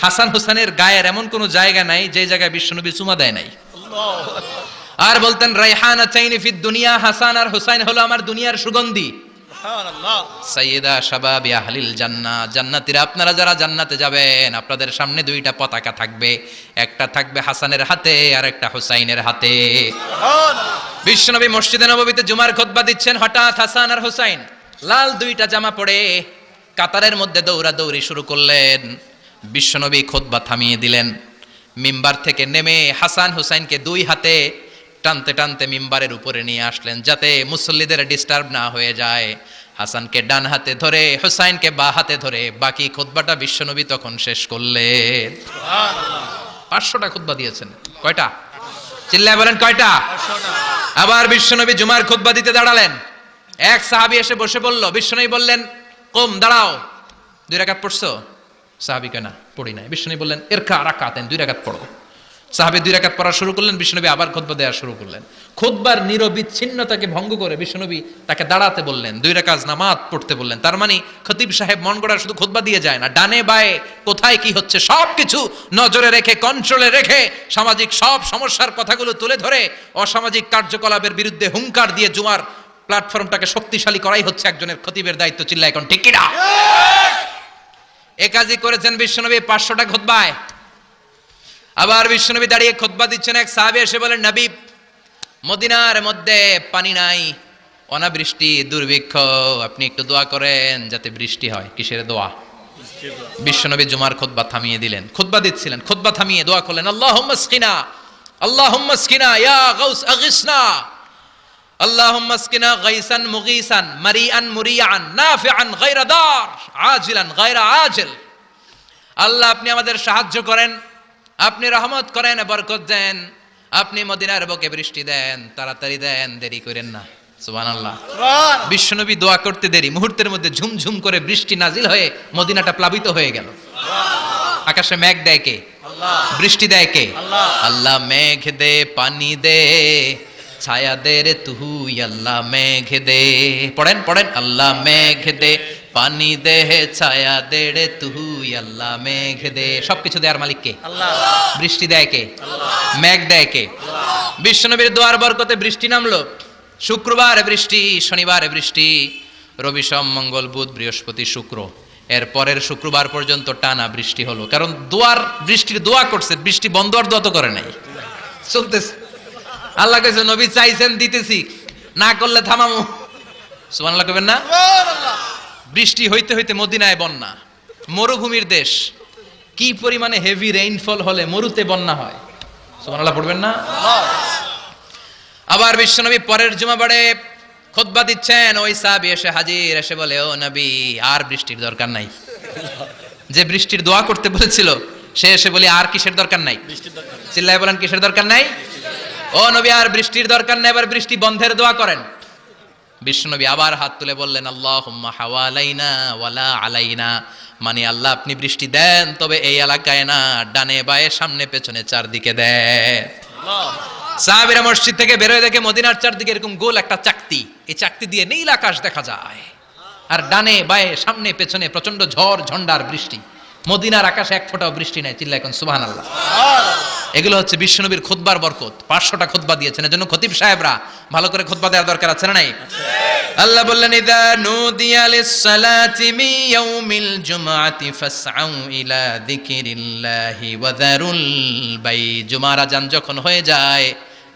হাসান হুসাইনের গায়ের এমন কোন জায়গা নাই যে জায়গায় বিশ্বনবী চুমা দেয় নাই। আল্লাহু আকবার। আর বলতেন রাইহানাতাইনি ফিদ দুনিয়া, হাসান আর হুসাইন হলো আমার দুনিয়ার সুগন্ধি। সুবহানাল্লাহ। সাইয়্যিদা শাবাবি আহলিল জান্নাহ, জান্নাতীরা আপনারা যারা জান্নাতে যাবেন আপনাদের সামনে দুইটা পতাকা থাকবে, একটা থাকবে হাসানের হাতে আর একটা হুসাইনের হাতে। সুবহানাল্লাহ। বিশ্বনবী মসজিদে নববীতে জুমার খুতবা দিচ্ছেন, হঠাৎ হাসান আর হুসাইন লাল দুইটা জামা পরে কাতারের মধ্যে দৌড়াদৌড়ি শুরু করলেন। বিশ্বনবী খুতবা থামিয়ে দিলেন, মিম্বার থেকে নেমে হাসান হুসাইনকে দুই হাতে টানতে টানতে মিম্বারের উপরে নিয়ে আসলেন যাতে মুসল্লিদের ডিস্টার্ব না হয়ে যায়। হাসানকে ডান হাতে ধরে হুসাইনকে বা হাতে ধরে বাকি খুতবাটা বিশ্বনবী তখন শেষ করলেন। সুবহানাল্লাহ। 500টা খুতবা দিয়েছেন। কয়টা? চিল্লায় বলেন কয়টা? 500টা। আবার বিশ্বনবী জুমার খুতবা দিতে দাঁড়ালেন। এক সাহাবী এসে বসে বলল, বিশ্বনবী বললেন কম, দাঁড়াও, 2 রাকাত পড়ছো? সাহাবী কয় না, পড়ি নাই। বিশ্বনবী বললেন ইরকা রাকাতান, 2 রাকাত পড়ো। সাহাবী 2 রাকাত পড়া শুরু করলেন, বিশ্বনবী আবার খুতবা দেওয়া শুরু করলেন। খুতবার নিরবিচ্ছিন্নতাকে ভঙ্গ করে বিশ্বনবী তাকে দাঁড়াতে বললেন, 2 রাকাত নামাজ পড়তে বললেন। তার মানে খতিব সাহেব মন গড়া শুধু খুতবা দিয়ে যায় না, ডানে বায়ে কোথায় কি হচ্ছে সবকিছু নজরে রেখে, কন্ট্রোলে রেখে, সামাজিক সব সমস্যার কথাগুলো তুলে ধরে অসামাজিক কার্যকলাপের বিরুদ্ধে হুঙ্কার দিয়ে জুমার প্ল্যাটফর্মটাকে শক্তিশালী করাই হচ্ছে একজনের খতিবের দায়িত্ব। চিল্লায় এখন ঠিক কিনা? এ কাজই করেছেন বিশ্বনবী 500টা খুতবায়। আবার বিশ্বনবী দাঁড়িয়ে খুতবা দিচ্ছেন, এক সাহাবী এসে বলেন, নবী মদিনার মধ্যে পানি নাই, অনাবৃষ্টি, দুর্ভিক্ষ, আপনি একটু দোয়া করেন যাতে বৃষ্টি হয়। কিসের দোয়া? বিশ্বনবী জুমার খুতবা থামিয়ে দিলেন, খুতবা দিচ্ছিলেন, খুতবা থামিয়ে দোয়া করলেন, আল্লাহুম্মা আসকিনা, আল্লাহুম্মা আসকিনা ইয়া গাউস আগিসনা, আল্লাহুম্মা আসকিনা গাইসান মুগীসান মারিআন মুরিআন নাফিআন গায়রা দার আজিলান গায়রা আজিল। আল্লাহ আপনি আমাদের সাহায্য করেন, আপনি রহমত করেন, বরকত দেন, আপনি মদিনার বুকে বৃষ্টি দেন, তাড়াতাড়ি দেন, দেরি করেন না। সুবহানাল্লাহ। সুবহানাল্লাহ। বিশ্বনবী দোয়া করতে দেরি, মুহূর্তের মধ্যে ঝুমঝুম করে বৃষ্টি নাজিল হয়ে মদিনাটা প্লাবিত হয়ে গেল। আকাশে মেঘ দেয় কে? আল্লাহ। বৃষ্টি দেয় কে? আল্লাহ। আল্লাহ মেঘ দে, পানি দে, ছায়া দে রে তুই, আল্লাহ মেঘ দে। পড়েন পড়েন, আল্লাহ মেঘ দে, পানি দে, ছায়া দে রে তুই, আল্লাহ মেঘ দে। সবকিছু দেয়ার মালিক কে? আল্লাহ। বৃষ্টি দেয় কে? আল্লাহ। মেঘ দেয় কে? আল্লাহ। বিশ্বনবীর দোয়ার বরকতে বৃষ্টি নামলো। শুক্রবার বৃষ্টি, শনিবার বৃষ্টি, রবি সোম মঙ্গল বুধ বৃহস্পতি শুক্র, এর পরের শুক্রবার পর্যন্ত টানা বৃষ্টি হলো। কারণ দোয়ার বৃষ্টির দোয়া করছে, বৃষ্টি বন্ধ আর দোয়া তো করে নাই, চলতেছে। আল্লাহ কইছে নবী চাইছেন দিতেছি, না করলে থামামু। সুবহানাল্লাহ কইবেন না? সুবহানাল্লাহ। বৃষ্টি হইতে হইতে মদিনায় বন্যা, মরুভূমির দেশ, কি পরিমাণে হেভি রেইনফল হলে মরুতে বন্যা হয়। সুবহানাল্লাহ পড়বেন না? আল্লাহ। আবার বিশ্বনবী পরের জুমাবারে খুতবা দিচ্ছেন, ওই সাহাবী এসে হাজির, এসে বলে, ও নবী আর বৃষ্টির দরকার নাই। যে বৃষ্টির দোয়া করতে বলেছিল সে এসে বলে আর কিসের দরকার নাই? বৃষ্টির দরকার। চিল্লায় বলেন কিসের দরকার নাই? ও নবী আর বৃষ্টির দরকার নাই, এবার বৃষ্টি বন্ধের দোয়া করেন। বিশ্বনবী আবার হাত তুলে বললেন, আল্লাহুম্মা হাওয়ালাইনা ওয়ালা আলাইনা, মানে আল্লাহ আপনি বৃষ্টি দেন তবে এই এলাকায় না, ডানে বায়ে সামনে পেছনে চারদিকে দেন। আল্লাহ। সাহাবীরা মসজিদ থেকে বের হয়ে দেখে মদিনার চারদিকে এরকম গোল একটা চাকতি, এই চাকতি দিয়ে নীল আকাশ দেখা যায়, আর ডানে বায়ে সামনে পেছনে প্রচন্ড ঝড় ঝন্ডার বৃষ্টি। মদিনার আকাশে এক ফোঁটাও বৃষ্টি নাই। চিল্লায় এখন সুবহানাল্লাহ। এগুলো হচ্ছে বিশ্বনবীর খুতবার বরকত। 500টা খুতবা দিয়েছেন, এজন্য খতিব সাহেবরা ভালো করে খুতবা দেওয়ার দরকার আছে না নাই? আল্লাহ বললেন, ইদা নুদিয়া লিস-সালাতি মিন ইয়াউমিল জুমআতি ফাসআউ ইলা যিকিরিল্লাহি ওয়া যারুল বাই। জুমার আযান যখন হয়ে যায়,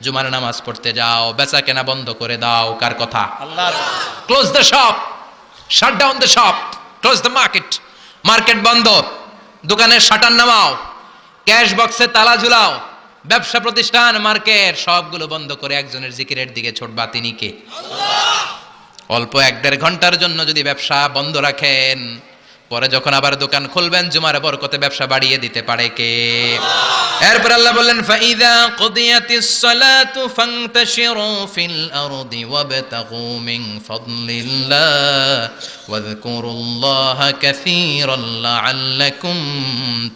জুমার নামাজ পড়তে যাও, বেচা কেনা বন্ধ করে দাও। কার কথা? আল্লাহ। Close the shop, shut down the shop, close the market. Market বন্ধ, দোকানের শাটার নামাও, ক্যাশ বক্সে তালা ঝুলাও, ব্যবসা প্রতিষ্ঠান, মার্কেট সবগুলো বন্ধ করে একজনের জিকিরের দিকে ছোটবা। তিনি কে? অল্প 1-1.5 ঘন্টার জন্য যদি ব্যবসা বন্ধ রাখেন, পরে যখন আবার দোকান খুলবেন জুমার বরকতে ব্যবসা বাড়িয়ে দিতে পারে কে? এরপর আল্লাহ বললেন ফাইদা কুদিয়াতিস সালাতু ফান্তাশিরু ফিল আরদি ওয়াবতাগু মিন ফাদলিল্লাহ ওয়াযকুরুল্লাহা কাসীরান লাআল্লাকুম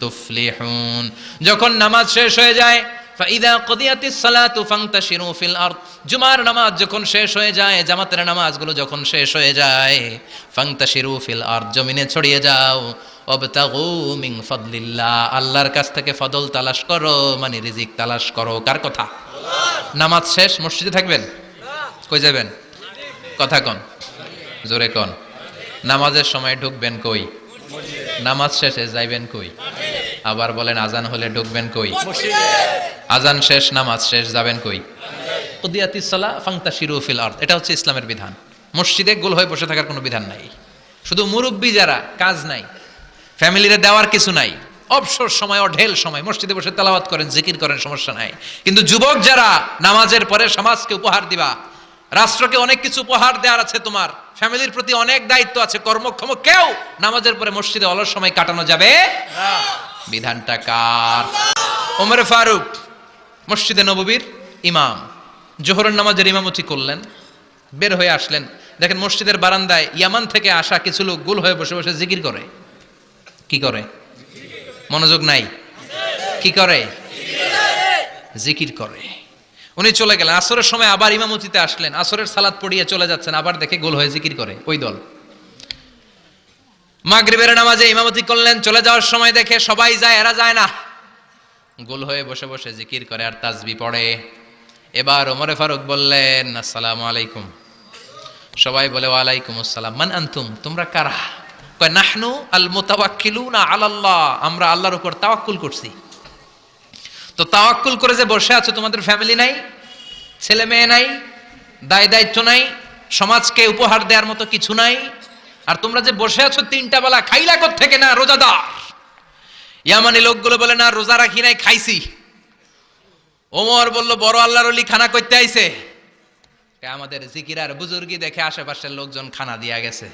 তুফলিহুন। যখন নামাজ শেষ হয়ে যায়, ফাইদা কুদিয়াতিস সালাতু ফান্তাশিরু ফিল আরদ, জুমার নামাজ যখন শেষ হয়ে যায়, জামাতের নামাজগুলো যখন শেষ হয়ে যায়, ফান্তাশিরু ফিল আরদ, জমিনে ছড়িয়ে যাও, ওয়াবতাগু মিন ফাদলিল্লাহ, আল্লাহর কাছ থেকে ফদল তালাশ করো, মানে রিজিক তালাশ করো। কার কথা? নামাজ শেষ মসজিদে থাকবেন? কই যাবেন? কথা কোন, জোরে কোন। নামাজের সময় ঢুকবেন কই? নামাজ শেষে যাইবেন কই? আবার বলেন আজান হলে ঢুকবেন কই? আজান শেষ, নামাজ শেষ, যাবেন কই? কুদিয়াতিস সালাহ ফান্তাশিরু ফিল আরদ, এটা হচ্ছে ইসলামের বিধান। মসজিদে গোল হয়ে বসে থাকার কোনো বিধান নাই। শুধু মুরব্বী যারা, কাজ নাই, ফ্যামিলিরে দেওয়ার কিছু নাই, অবসর সময়, অঢেল সময় মসজিদে বসে তেলাওয়াত করেন, জিকির করেন, সমস্যা নাই। কিন্তু যুবক যারা, নামাজের পরে সমাজকে উপহার দিবা, রাষ্ট্রকে অনেক কিছু উপহার দেওয়ার আছে, তোমার ফ্যামিলির প্রতি অনেক দায়িত্ব আছে, কর্মক্ষম কেউ নামাজের পরে মসজিদে অলস সময় কাটানো যাবে না। বিধানটা কার? ওমর ফারুক মসজিদে নববীর ইমাম, জোহরের নামাজের ইমামতি করলেন, বের হয়ে আসলেন, দেখেন মসজিদের বারান্দায় ইয়ামান থেকে আসা কিছু লোক গোল হয়ে বসে বসে জিকির করে। কি করে? মনোযোগ নাই। কি করে? জিকির করে। উনি চলে গেলেন, আসরের সময় আবার ইমামতিতে আসলেন, আসরের সালাত পড়িয়ে চলে যাচ্ছেন, আবার দেখে গোল হয়ে জিকির করে ওই দল। মাগরিবের নামাজে ইমামতি করলেন, চলে যাওয়ার সময় দেখে সবাই যায়, এরা যায় না, গোল হয়ে বসে বসে জিকির করে আর তাসবিহ পড়ে। এবার ওমরে ফারুক বললেন আসসালামু আলাইকুম। সবাই বলে ওয়ালাইকুম আসসালাম। মান আনতুম, তোমরা কারা? কয় নাহনু আল মুতাওয়াক্কিলুনা আলাল্লাহ, আমরা আল্লাহর উপর তাওয়াক্কুল করছি। তো তাওয়াক্কুল করে যে বসে আছো, তোমাদের ফ্যামিলি নাই, ছেলে মেয়ে নাই, দায় দায়িত্ব নাই, সমাজকে উপহার দেওয়ার মতো কিছু নাই, আর তোমরা যে বসে আছো তিনটা বেলা খাইলা কোত্থেকে? না রোজাদার। ইয়ামানি লোকগুলো বলে না রোজা রাখি নাই, খাইছি। ওমর বলল বড় আল্লাহর ওলি খানা করতে আইছে। আমাদের জিকির আর বুজুর্গি দেখে আশেপাশের লোকজন খানা দিয়া গেছে।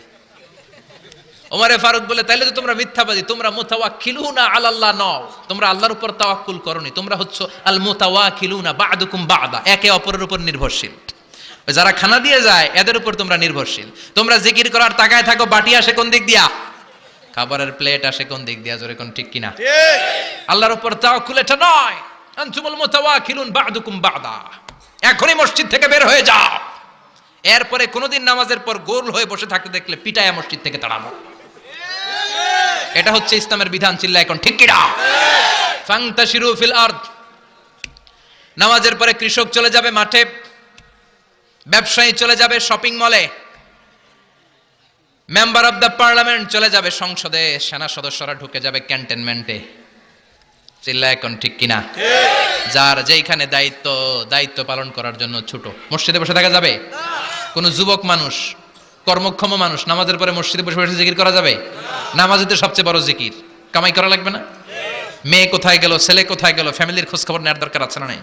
ওমরে ফারুক বলে তাইলে তো তোমরা মিথ্যাবাদী, তোমরা মুতাওয়াক্কিলুনা আলাল্লাহ নও, তোমরা আল্লাহর উপর তাওয়াক্কুল করনি, তোমরা হচ্ছে আল মুতাওয়াক্কিলুনা বা'দুকুম বা'দা, একে অপরের উপর নির্ভরশীল। যারা খানা দিয়ে যায় এদের উপর তোমরা নির্ভরশীল। তোমরা জিকির করার তাকায় থাকো, বাটি আসে কোন দিক দিয়া? খাবারের প্লেট আসে কোন দিক দিয়া? জোরে কোন, ঠিক কিনা? আল্লাহর উপর তাওয়াক্কুল এটা নয়। আনতুমুল মুতাওয়াক্কিলুন বা'দুকুম বা'দা, এখনই মসজিদ থেকে বের হয়ে যাও। এরপরে কোনোদিন নামাজের পর গোল হয়ে বসে থাকতে দেখলে পিটায়া মসজিদ থেকে তাড়াবো। এটা হচ্ছে ইসলামের বিধান। চিল্লা এখন ঠিক কিনা? ফান্তাশিরু ফিল আরদ। নামাজের পরে কৃষক চলে যাবে মাঠে, ব্যবসায়ী চলে যাবে শপিং মলে, মেম্বার অফ দ্য পার্লামেন্ট চলে যাবে সংসদে, সেনা সদস্যরা ঢুকে যাবে ক্যান্টনমেন্টে। চিল্লা এখন ঠিক কিনা? যার যেখানে দায়িত্ব পালন করার জন্য ছোট, মসজিদে বসে থাকা যাবে? কোন যুবক মানুষ, কর্মক্ষম মানুষ নামাজের পরে মসজিদে বসে বসে জিকির করা যাবে? নামাজের তো সবচেয়ে বড় জিকির। কামাই করা লাগবে না? মেয়ে কোথায় গেল, ছেলে কোথায় গেল, ফ্যামিলির খোঁজ খবর নেওয়ার দরকার আছে না নাই?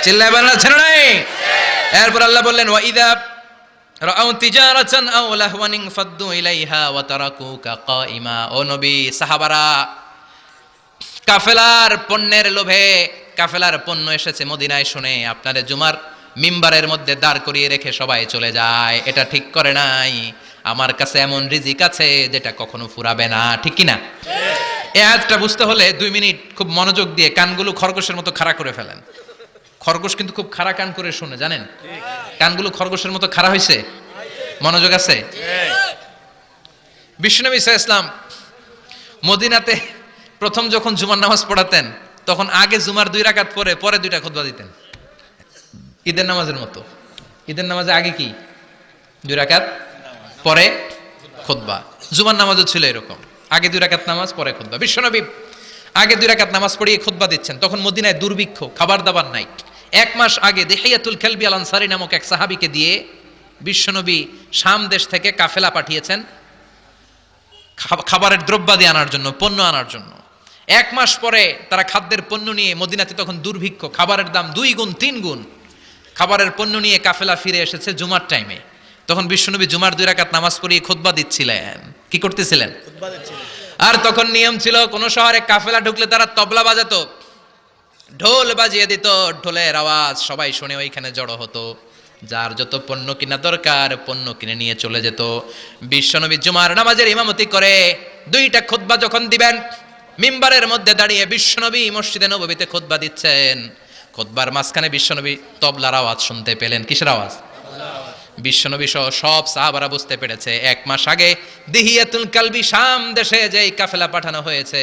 চিল্লায় বলেন আছে না নাই? এরপর আল্লাহ বললেন ওয়া ইযা রাআউ তিজারাতান আও লাহওয়ান ফাদ্দু ইলাইহা ওয়া তারাকুকা কাইমা। ও নবী, সাহাবারা কাফেলার পণ্যের লোভে, কাফেলার পণ্য এসেছে মদিনায় শুনে আপনারে জুমার মিম্বারের মধ্যে দাঁড় করিয়ে রেখে সবাই চলে যায়। এটা ঠিক করে নাই। আমার কাছে এমন রিজিক আছে যেটা কখনো ফুরাবে না। ঠিক কিনা? এই আয়াতটা বুঝতে হলে 2 মিনিট খুব মনোযোগ দিয়ে কানগুলো খরগোশের মতো খাড়া করে ফেলেন। খরগোশ কিন্তু খুব খাড়া কান করে শুনে, জানেন? কানগুলো খরগোশের মতো খাড়া হয়েছে। মনোযোগ আছে? বিশ্বনবী সাল্লাল্লাহু আলাইহি ওয়াসাল্লাম মদিনাতে প্রথম যখন জুমার নামাজ পড়াতেন তখন আগে জুমার 2 রাকাত পরে 2টা খুতবা দিতেন, ঈদের নামাজের মতো। ঈদের নামাজে আগে কি 2 রাকাত, পরে খুতবা। জুমার নামাজও ছিল এরকম, আগে 2 রাকাত নামাজ, পরে খুতবা। বিশ্বনবী আগে 2 রাকাত নামাজ পড়িয়ে খুতবা দিচ্ছেন। তখন মদিনায় দুর্ভিক্ষ, খাবার দাবার নাই। 1 মাস আগে দিহিয়াতুল কালবি আল আনসারী নামক এক সাহাবীকে দিয়ে বিশ্বনবী শাম দেশ থেকে কাফেলা পাঠিয়েছেন খাবারের দ্রব্যাদি আনার জন্য, পণ্য আনার জন্য। 1 মাস পরে তারা খাদ্যের পণ্য নিয়ে, মদিনাতে তখন দুর্ভিক্ষ, খাবারের দাম 2 গুণ 3 গুণ, খাবারের পণ্য নিয়ে কাফেলা ফিরে এসেছে জুমার টাইমে। তখন বিশ্বনবী জুমার 2 রাকাত নামাজ পড়িয়ে খুতবা দিচ্ছিলেন। কি করতেছিলেন? খুতবা দিচ্ছিলেন। আর তখন নিয়ম ছিল কোন শহরে কাফেলা ঢুকলে তারা তবলা বাজাতো, ঢোল বাজিয়ে দিত, ঢোলের আওয়াজ সবাই শুনে ওইখানে জড়ো হতো। যার যত পণ্য কিনা দরকার পণ্য কিনে নিয়ে চলে যেত। বিশ্বনবী জুমার নামাজের ইমামতি করে দুইটা খুতবা যখন দিবেন, মিম্বারের মধ্যে দাঁড়িয়ে বিশ্বনবী মসজিদে নববীতে খুতবা দিচ্ছেন, খুতবার মাঝখানে বিশ্বনবী তবলার আওয়াজ শুনতে পেলেন। কিসের আওয়াজ? বিশ্বনবী সহ সব সাহাবারা বুঝতে পেরেছে 1 মাস আগে দিহিয়াতুল কালবি শাম দেশে যেই কাফেলা পাঠানো হয়েছে,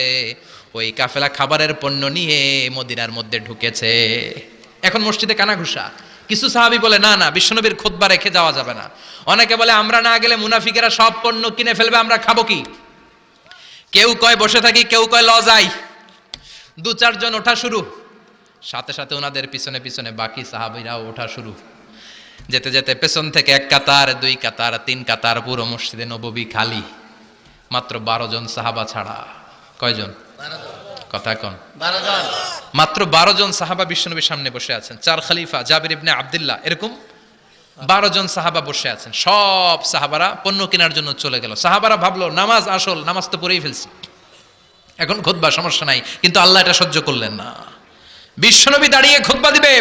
ওই কাফেলা খাবারের পণ্য নিয়ে মদিনার মধ্যে ঢুকেছে। এখন মসজিদে কানাঘুষা। কিছু সাহাবী বলে না না, বিশ্বনবীর খুতবা রেখে যাওয়া যাবে না। অনেকে বলে আমরা না গেলে মুনাফিকেরা সব পণ্য কিনে ফেলবে, আমরা খাবো কি? কেউ কয় বসে থাকি, কেউ কয় ল যাই। 2-4 জন ওঠা শুরু, সাথে সাথে ওনাদের পিছনে পিছনে বাকি সাহাবীরাও ওঠা শুরু। যেতে যেতে পেছন থেকে 1 কাতার, 2 কাতার, 3 কাতার, পুরো মসজিদে নববী খালি, মাত্র 12 জন সাহাবা ছাড়া। কয়জন? কথা কোন? 12 জন। মাত্র 12 জন সাহাবা বিশ্বনবীর সামনে বসে আছেন। 4 খলিফা, জাবির ইবনে আব্দুল্লাহ, এরকম 12 জন সাহাবা বসে আছেন। সব সাহাবারা পণ্য কেনার জন্য চলে গেল। সাহাবারা ভাবলো নামাজ আসল, নামাজ তো পড়েই ফেলছি, এখন খুতবা সমস্যা নাই। কিন্তু আল্লাহ এটা সহ্য করলেন না। বিশ্বনবী দাঁড়িয়ে খুতবা দিবে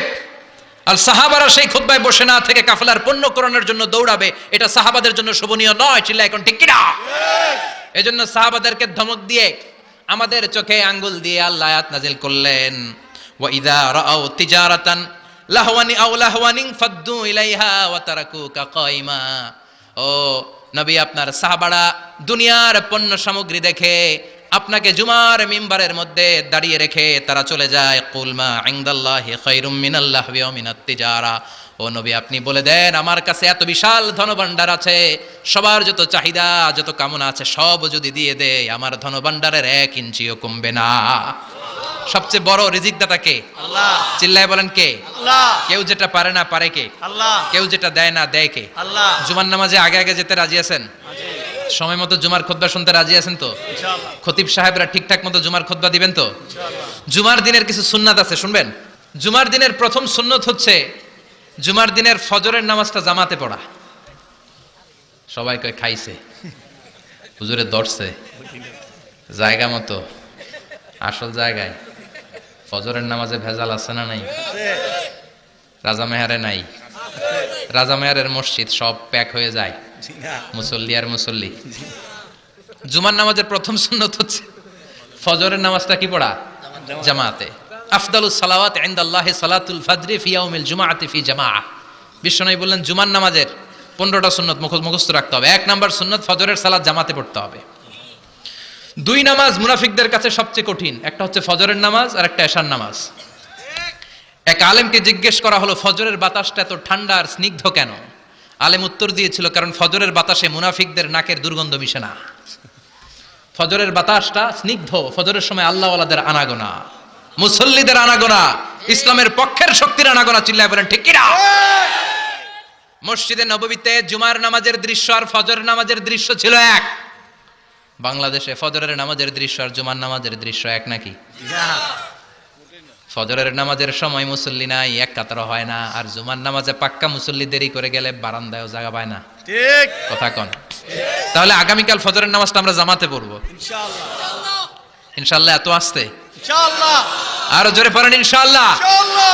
আর সাহাবারা সেই খুতবায় বসে না থেকে কাফেলার পণ্য করানোর জন্য দৌড়াবে, এটা সাহাবাদের জন্য শোভনীয় নয়। চিল্লা এখন ঠিক কিনা? এজন্য সাহাবাদেরকে ধমক দিয়ে, আমাদের চোখে আঙ্গুল দিয়ে আল্লাহ আয়াত নাজিল করলেন, ওয়া ইযা রাআউ তিজারাতান লাহওয়ানি আও লাহওয়ানিন ফাদ্দু ইলাইহা ওয়া তারাকুকা কাইমা। ও নবী, আপনার সাহাবারা দুনিয়ার পণ্য সামগ্রী দেখে আপনাকে জুমার মিম্বারের মধ্যে দাঁড়িয়ে রেখে তারা চলে যায়। কুল মা ইনদাল্লাহি খায়রুম মিনাল লাহবি ওয়া মিনাত তিজারা। ও নবী, আপনি বলে দেন আমার কাছে এত বিশাল ধনভাণ্ডার আছে, সবার যত চাহিদা যত কামনা আছে সব যদি দিয়ে দেয় আমার ধনভাণ্ডারের 1 ইঞ্চিও কমবে না। সবচেয়ে বড় রিজিকদাতা কে? আল্লাহ। চিল্লায় বলেন কে? আল্লাহ। কেউ যেটা পারে না পারে কে? আল্লাহ। কেউ যেটা দেয় না দেয় কে? আল্লাহ। জুমার নামাজে আগে আগে যেতে রাজি আছেন? জি, সময় মতো জুমার খুতবা শুনতে রাজি আছেন তো? ইনশাআল্লাহ। খতিব সাহেবরা ঠিকঠাক মতো জুমার খুতবা দিবেন তো? ইনশাআল্লাহ। জুমার দিনের কিছু সুন্নাত আছে, শুনবেন। জুমার দিনের প্রথম সুন্নত হচ্ছে জুমার দিনের ফজরের নামাজটা জামাতে পড়া। সবাই কয় খাইছে, হুজুরে ধরছে জায়গা মতো, আসল জায়গায়। ফজরের নামাজে ভেজাল আছে না নাই? রাজা মেহারে নাই, রাজা মেহারের মসজিদ সব প্যাক হয়ে যায়, জি না। মুসল্লি আর মুসল্লি। জুমার নামাজের প্রথম সুন্নত হচ্ছে ফজরের নামাজটা কি পড়া? জামাতে। আফদালুস সালাওয়াত ইনদাল্লাহি সালাতুল ফাজরি ফি ইয়াউমিল জুমআতি ফি জামাআহ। বিশ্বনবী বললেন জুমার নামাজের 15টা সুন্নত মুখস্থ রাখতে হবে। 1 নাম্বার সুন্নত ফজরের সালাত জামাতে পড়তে হবে। 2 নামাজ মুনাফিকদের কাছে সবচেয়ে কঠিন, একটা হচ্ছে ফজরের নামাজ আর একটা এশার নামাজ। এক আলেমকে জিজ্ঞেস করা হলো ফজরের বাতাসটা এত ঠান্ডা আর স্নিগ্ধ কেন? আলেম উত্তর দিয়েছিল কারণ ফজরের বাতাসে মুনাফিকদের নাকের দুর্গন্ধ মিশে না। ফজরের বাতাসটা স্নিগ্ধ, ফজরের সময় আল্লাহওয়ালাদের আনাগোনা, মুসল্লিদের আনাগোনা, ইসলামের পক্ষের শক্তির আনাগোনা। চিল্লায় বলেন ঠিক কিনা? মসজিদে নববীতে জুমার নামাজের দৃশ্য আর ফজরের নামাজের দৃশ্য ছিল এক। বাংলাদেশে ফজরের নামাজের দৃশ্য আর জুমার নামাজের দৃশ্য এক নাকি? ফজরের নামাজের সময় মুসল্লি নাই, 1 কাতার হয় না, আর জুমার নামাজে পাক্কা মুসল্লি দেরি করে গেলে বারান্দায়ও জায়গা পায় না। ঠিক। কথা কন। তাহলে আগামীকাল ফজরের নামাজটা আমরা জামাতে পড়বো ইনশাআল্লাহ। ইনশাআল্লাহ। এত আসতে ইনশাআল্লাহ। আরো জোরে পড়েন ইনশাআল্লাহ। ইনশাআল্লাহ।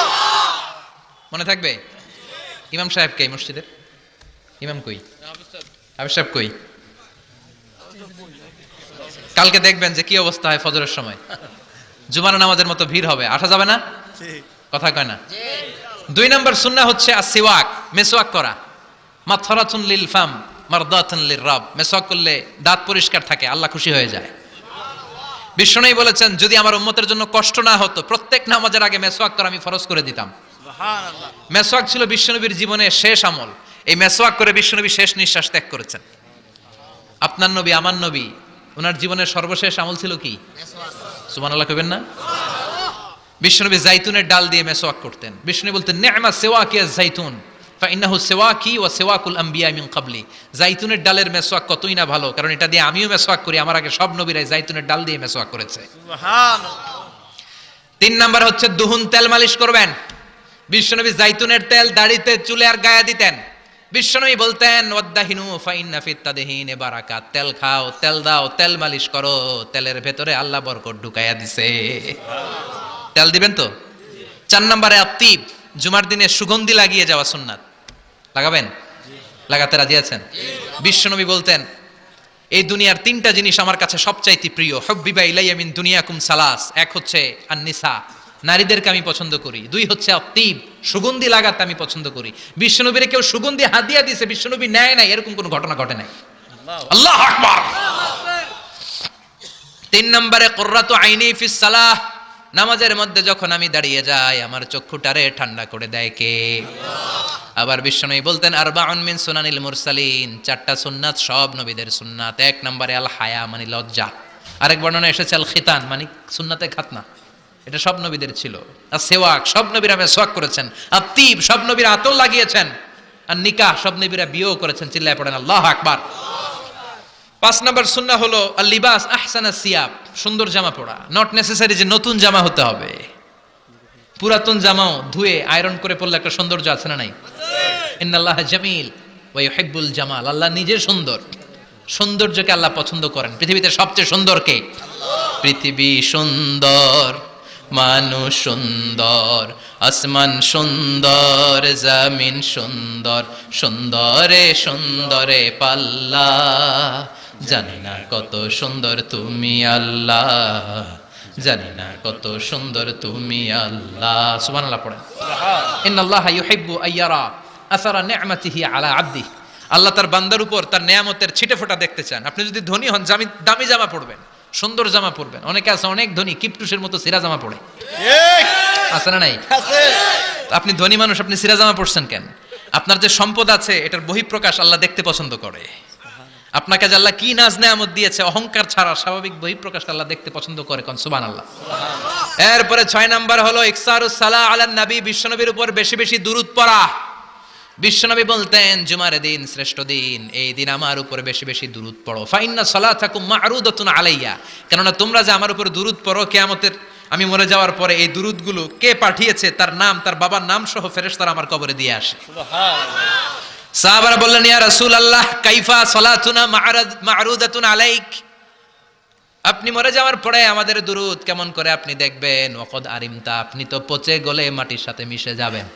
মনে থাকবে? ইমাম সাহেব কে মসজিদের? ইমাম কই? হাফেজ সাহেব কই? কালকে দেখবেন যে কি অবস্থা হয় ফজরের সময়। জুমার নামাজের মতো ভিড় হবে, আসা যাবে না। ঠিক। কথা কয় না। 2 নাম্বার সুন্নাহ হচ্ছে আসওয়াক, মেসওয়াক করা। মাথরাতুন লিল ফাম মারদাতুন লির রাব। মেসওয়াক করলে দাঁত পরিষ্কার থাকে, আল্লাহ খুশি হয়ে যায়। বিশ্বনবী বলেছেন যদি আমার উম্মতের জন্য কষ্ট না হতো প্রত্যেক নামাজের আগে মেসওয়াক করা আমি ফরজ করে দিতাম। সুবহানাল্লাহ। মেসওয়াক ছিল বিশ্বনবীর জীবনের শেষ আমল। এই মেসওয়াক করে বিশ্বনবী শেষ নিঃশ্বাস ত্যাগ করেছেন। আপনার নবী আমার নবী ওনার জীবনের সর্বশেষ আমল ছিল কি? সুবহানাল্লাহ কইবেন না? বিশ্বনবী জাইতুনের ডাল দিয়ে মেসওয়াক করতেন। বিশ্বনবী বলতেন নি'মা সিওয়াকি আয-যাইতুন ফাইন্নাহু সিওয়াকি ওয়া সিওয়াকুল আমবিয়া মিন ক্বাবলি। জাইতুনের ডালের মেসওয়াক কতই না ভালো, কারণ এটা দিয়ে আমিও মেসওয়াক করি, আমার আগে সব নবীরাই জাইতুনের ডাল দিয়ে মেসওয়াক করেছে। সুবহানাল্লাহ। 3 নাম্বার হচ্ছে দুহুন, তেল মালিশ করবেন। বিশ্বনবী জাইতুনের তেল দাড়িতে চুলে আর গায়ে দিতেন। বিশ্বনবী বলতেন ওয়াদ্দাহিনু ফাইন্না ফিত তাদহিনে বারাকাত, তেল খাও, তেল দাও, তেল মালিশ করো, তেলের ভেতরে আল্লাহ বরকত ঢুকাইয়া দিছে। তেল দিবেন তো। 4 নম্বরে আত্তিব, জুমার দিনে সুগন্ধি লাগিয়ে যাওয়া সুন্নাত। লাগাবেন? লাগাতে রাজি আছেন? বিশ্বনবী বলতেন এই দুনিয়ার 3টা জিনিস আমার কাছে সবচাইতে প্রিয়, হুব্বিবা ইলাইয়া মিন দুনিয়াকুম সালাস। এক হচ্ছে আন-নিসা, নারীদেরকে আমি পছন্দ করি। 2 হচ্ছে আত্তিব, সুগন্ধি লাগাতে আমি পছন্দ করি। বিশ্বনবীরে কেউ সুগন্ধি হাদিয়া দিয়েছে, বিশ্বনবী নেয় নাই, এরকম কোনো ঘটনা ঘটে নাই। আল্লাহু আকবার। 3 নম্বরে কুররাতু আইনি ফিস সালাহ, নামাজের মধ্যে যখন আমি দাঁড়িয়ে যাই আমার চক্ষুটারে ঠান্ডা করে দেয় কে? আবার বিশ্বনবী বলতেন আরবাউন মিন সুনানিল মুরসালিন, 4টা সুন্নাত সব নবীদের সুন্নাত। 1 নম্বরে আল হায়া মানে লজ্জা, আরেক বর্ণনা এসেছে আল খিতান মানে সুন্নাতে খাতনা, এটা সব নবীদের ছিল। আর সেওয়াক, সব নবীরা মেসওয়াক করেছেন। আর তিব, সব নবীরা আতর লাগিয়েছেন। আর নিকাহ, সব নবীরা বিয়েও করেছেন। চিল্লায় পড়েন আল্লাহু আকবার। 5 নম্বর সুন্নাহ হলো আল লিবাস আহসানা সিয়াব, সুন্দর জামা পরা। নট নেসেসারি যে নতুন জামা হতে হবে, পুরাতন জামাও ধুয়ে আয়রন করে পরলে একটা সৌন্দর্য আছে না নাই? ইন্নাল্লাহা জামিল ওয়া ইউহিব্বুল জামাল, আল্লাহ নিজে সুন্দর, সৌন্দর্যকে আল্লাহ পছন্দ করেন। পৃথিবীতে সবচেয়ে সুন্দর কে? পৃথিবী সুন্দর, মানুষ সুন্দর, আসমান সুন্দর, জমিন সুন্দর, সুন্দরে সুন্দরে পাল্লা, জানি না কত সুন্দর তুমি আল্লাহ, জানি না কত সুন্দর তুমি আল্লাহ। সুবহানাল্লাহ পড়েন। ইন্নাল্লাহা ইউহিব্বু আইয়ারা আসারা নি'মাতিহি আলা আবদিহি, আল্লাহ তার বান্দার উপর তার নেয়ামতের ছিটেফোঁটা দেখতে চান। আপনি যদি ধনী হন, দামি জামা পরবেন, সুন্দর জামা পরবেন। অনেকে আছে অনেক ধনী, কিপটুসের মতো সিরা জামা পরে, আছে না নাই? আপনি ধনী মানুষ, আপনি সিরা জামা পরছেন কেন? আপনার যে সম্পদ আছে এটার বহিঃপ্রকাশ আল্লাহ দেখতে পছন্দ করে। আপনাকে যে আল্লাহ কি নাজ নেয়ামত দিয়েছে, অহংকার ছাড়া স্বাভাবিক বহিঃপ্রকাশ আল্লাহ দেখতে পছন্দ করে। কোন সুবহানাল্লাহ। এরপরে 6 নাম্বার হলো ইকসারুস সালাহ আলান নবী, বিশ্বনবীর উপর বেশি বেশি দুরূদ পড়া। বিশ্বনবী বলতেন জুমার দিন শ্রেষ্ঠ দিন, এই দিন আমার উপর বেশি বেশি দুরূদ পড়ো। ফাইন্না সালাতাকুম মা'রুদাতুন আলাইয়া, কেননা তোমরা যে আমার উপর দুরূদ পড়ো, কিয়ামতের আমি মরে যাওয়ার পরে এই দুরূদগুলো কে পাঠিয়েছে তার নাম, তার বাবার নাম সহ ফেরেশতারা আমার কবরে দিয়ে আসে। সুবহানাল্লাহ। সাহাবারা বললেন ইয়া রাসূলুল্লাহ কাইফা সালাতুনা মা'রুদাতুন আলাইক, আপনি মরে যাওয়ার পরে আমাদের দুরূদ কেমন করে আপনি দেখবেন? ওয়াকাদ আরিমতা, আপনি তো পচে গলে মাটির সাথে মিশে যাবেন।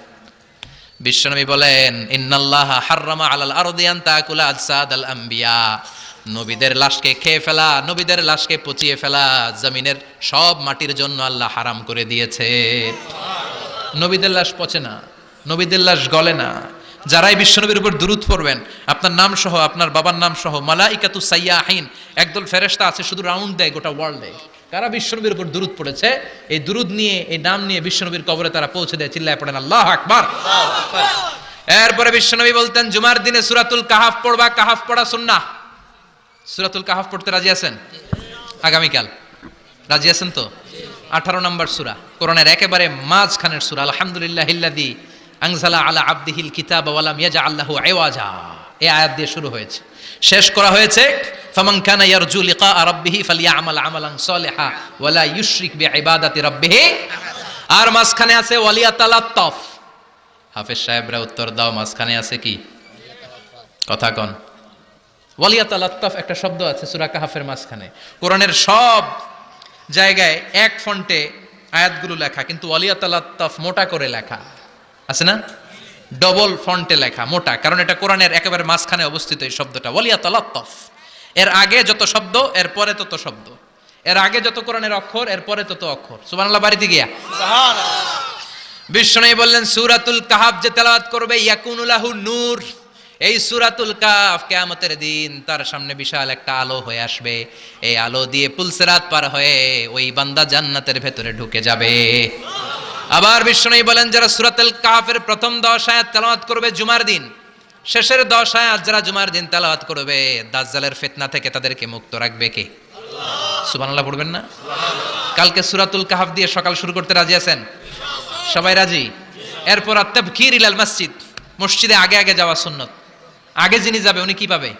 বিশ্বনবী বলেন ইন্নাল্লাহা হাররামা আলাল আরদি আন তাকুলা আজসাদাল আম্বিয়া, নবীদের লাশকে খেয়ে ফেলা, নবীদের লাশকে পচিয়ে ফেলা জমিনের সব মাটির জন্য আল্লাহ হারাম করে দিয়েছে। নবীদের লাশ পচে না, নবীদের লাশ গলে না। যারাই বিশ্বনবীর উপর দুরূদ পড়বেন, আপনার নাম সহ, আপনার বাবার নাম সহ, মালাইকাতুস সাইয়াহিন, একদল ফেরেশতা আছে শুধু রাউন্ড দেয় গোটা ওয়ার্ল্ডে। কারা বিশ্বনবীর উপর দুরূদ পড়েছে, এই দুরূদ নিয়ে, এই নাম নিয়ে বিশ্বনবীর কবরে তারা পৌঁছে দেয়। চিল্লায় পড়েন আল্লাহু আকবার। এরপরে বিশ্বনবী বলতেন জুমার দিনে সূরাতুল কাহাফ পড়বা, কাহাফ পড়া সুন্নাহ। সূরাতুল কাহাফ পড়তে রাজি আছেন? আগামীকাল রাজি আছেন তো? 18 নম্বর সূরা, কোরআনের একেবারে মাঝখানের সূরা। আলহামদুলিল্লাহিল্লাযী আনজালা আলা আবদিহিল কিতাবা ওয়া লাম ইয়াজআল লাহু ইওয়াজা, এই আয়াত দিয়ে শুরু হয়েছে, শেষ করা হয়েছে ফামান কানা ইয়ারজু লিকা রাব্বিহি ফালইআমাল আমালান সালিহা ওয়া লা ইউশরিক বিইবাদাতি রাব্বিহি। আর মাঝখানে আছে ওয়ালিয়াতালাত্তাফ। হাফেজ সাহেবরা উত্তর দাও, মাঝখানে আছে কি? কথা কন। ওয়ালিয়াতালাত্তাফ একটা শব্দ আছে সূরা কাহাফের মাঝখানে। কোরআনের সব জায়গায় এক ফন্টে আয়াতগুলো লেখা, কিন্তু ওয়ালিয়াতালাত্তাফ মোটা করে লেখা আছে না? ডবল ফন্টে লেখা, মোটা, কারণ এটা কোরআনের একেবারে মাঝখানে অবস্থিত এই শব্দটা ওয়ালিয়াতালাত্তাফ। এর আগে যত শব্দ এর পরে তত শব্দ, এর আগে যত কোরআনের অক্ষর এর পরে তত অক্ষর। সুবহানাল্লাহ বাড়িতে গিয়া সুবহানাল্লাহ। বিশ্বনবী বললেন সূরাতুল কাহাফ যে তেলাওয়াত করবে ইয়াকুনু লাহু নূর, এই সূরাতুল কাহাফ কিয়ামতের দিন তার সামনে বিশাল একটা আলো হয়ে আসবে। এই আলো দিয়ে পুলসিরাত পার হয়ে ওই বান্দা জান্নাতের ভেতরে ঢুকে যাবে। আবার বিশ্বনবী বলেন যারা সূরাতুল কাহাফের প্রথম 10 আয়াত তেলাওয়াত করবে জুমার দিন, শেষের 10 আয়াত যারা জুমার দিন তেলাওয়াত করবে, দাজ্জালের ফিতনা থেকে তাদেরকে মুক্ত রাখবে কে? আল্লাহ। সুবহানাল্লাহ পড়বেন না? কালকে সূরাতুল কাহাফ দিয়ে সকাল শুরু করতে রাজি আছেন? সবাই রাজি? এরপর আত-তাবকির ইলাল মসজিদ, মসজিদে আগে আগে যাওয়া সুন্নাত। আগে যিনি যাবে উনি কি পাবে?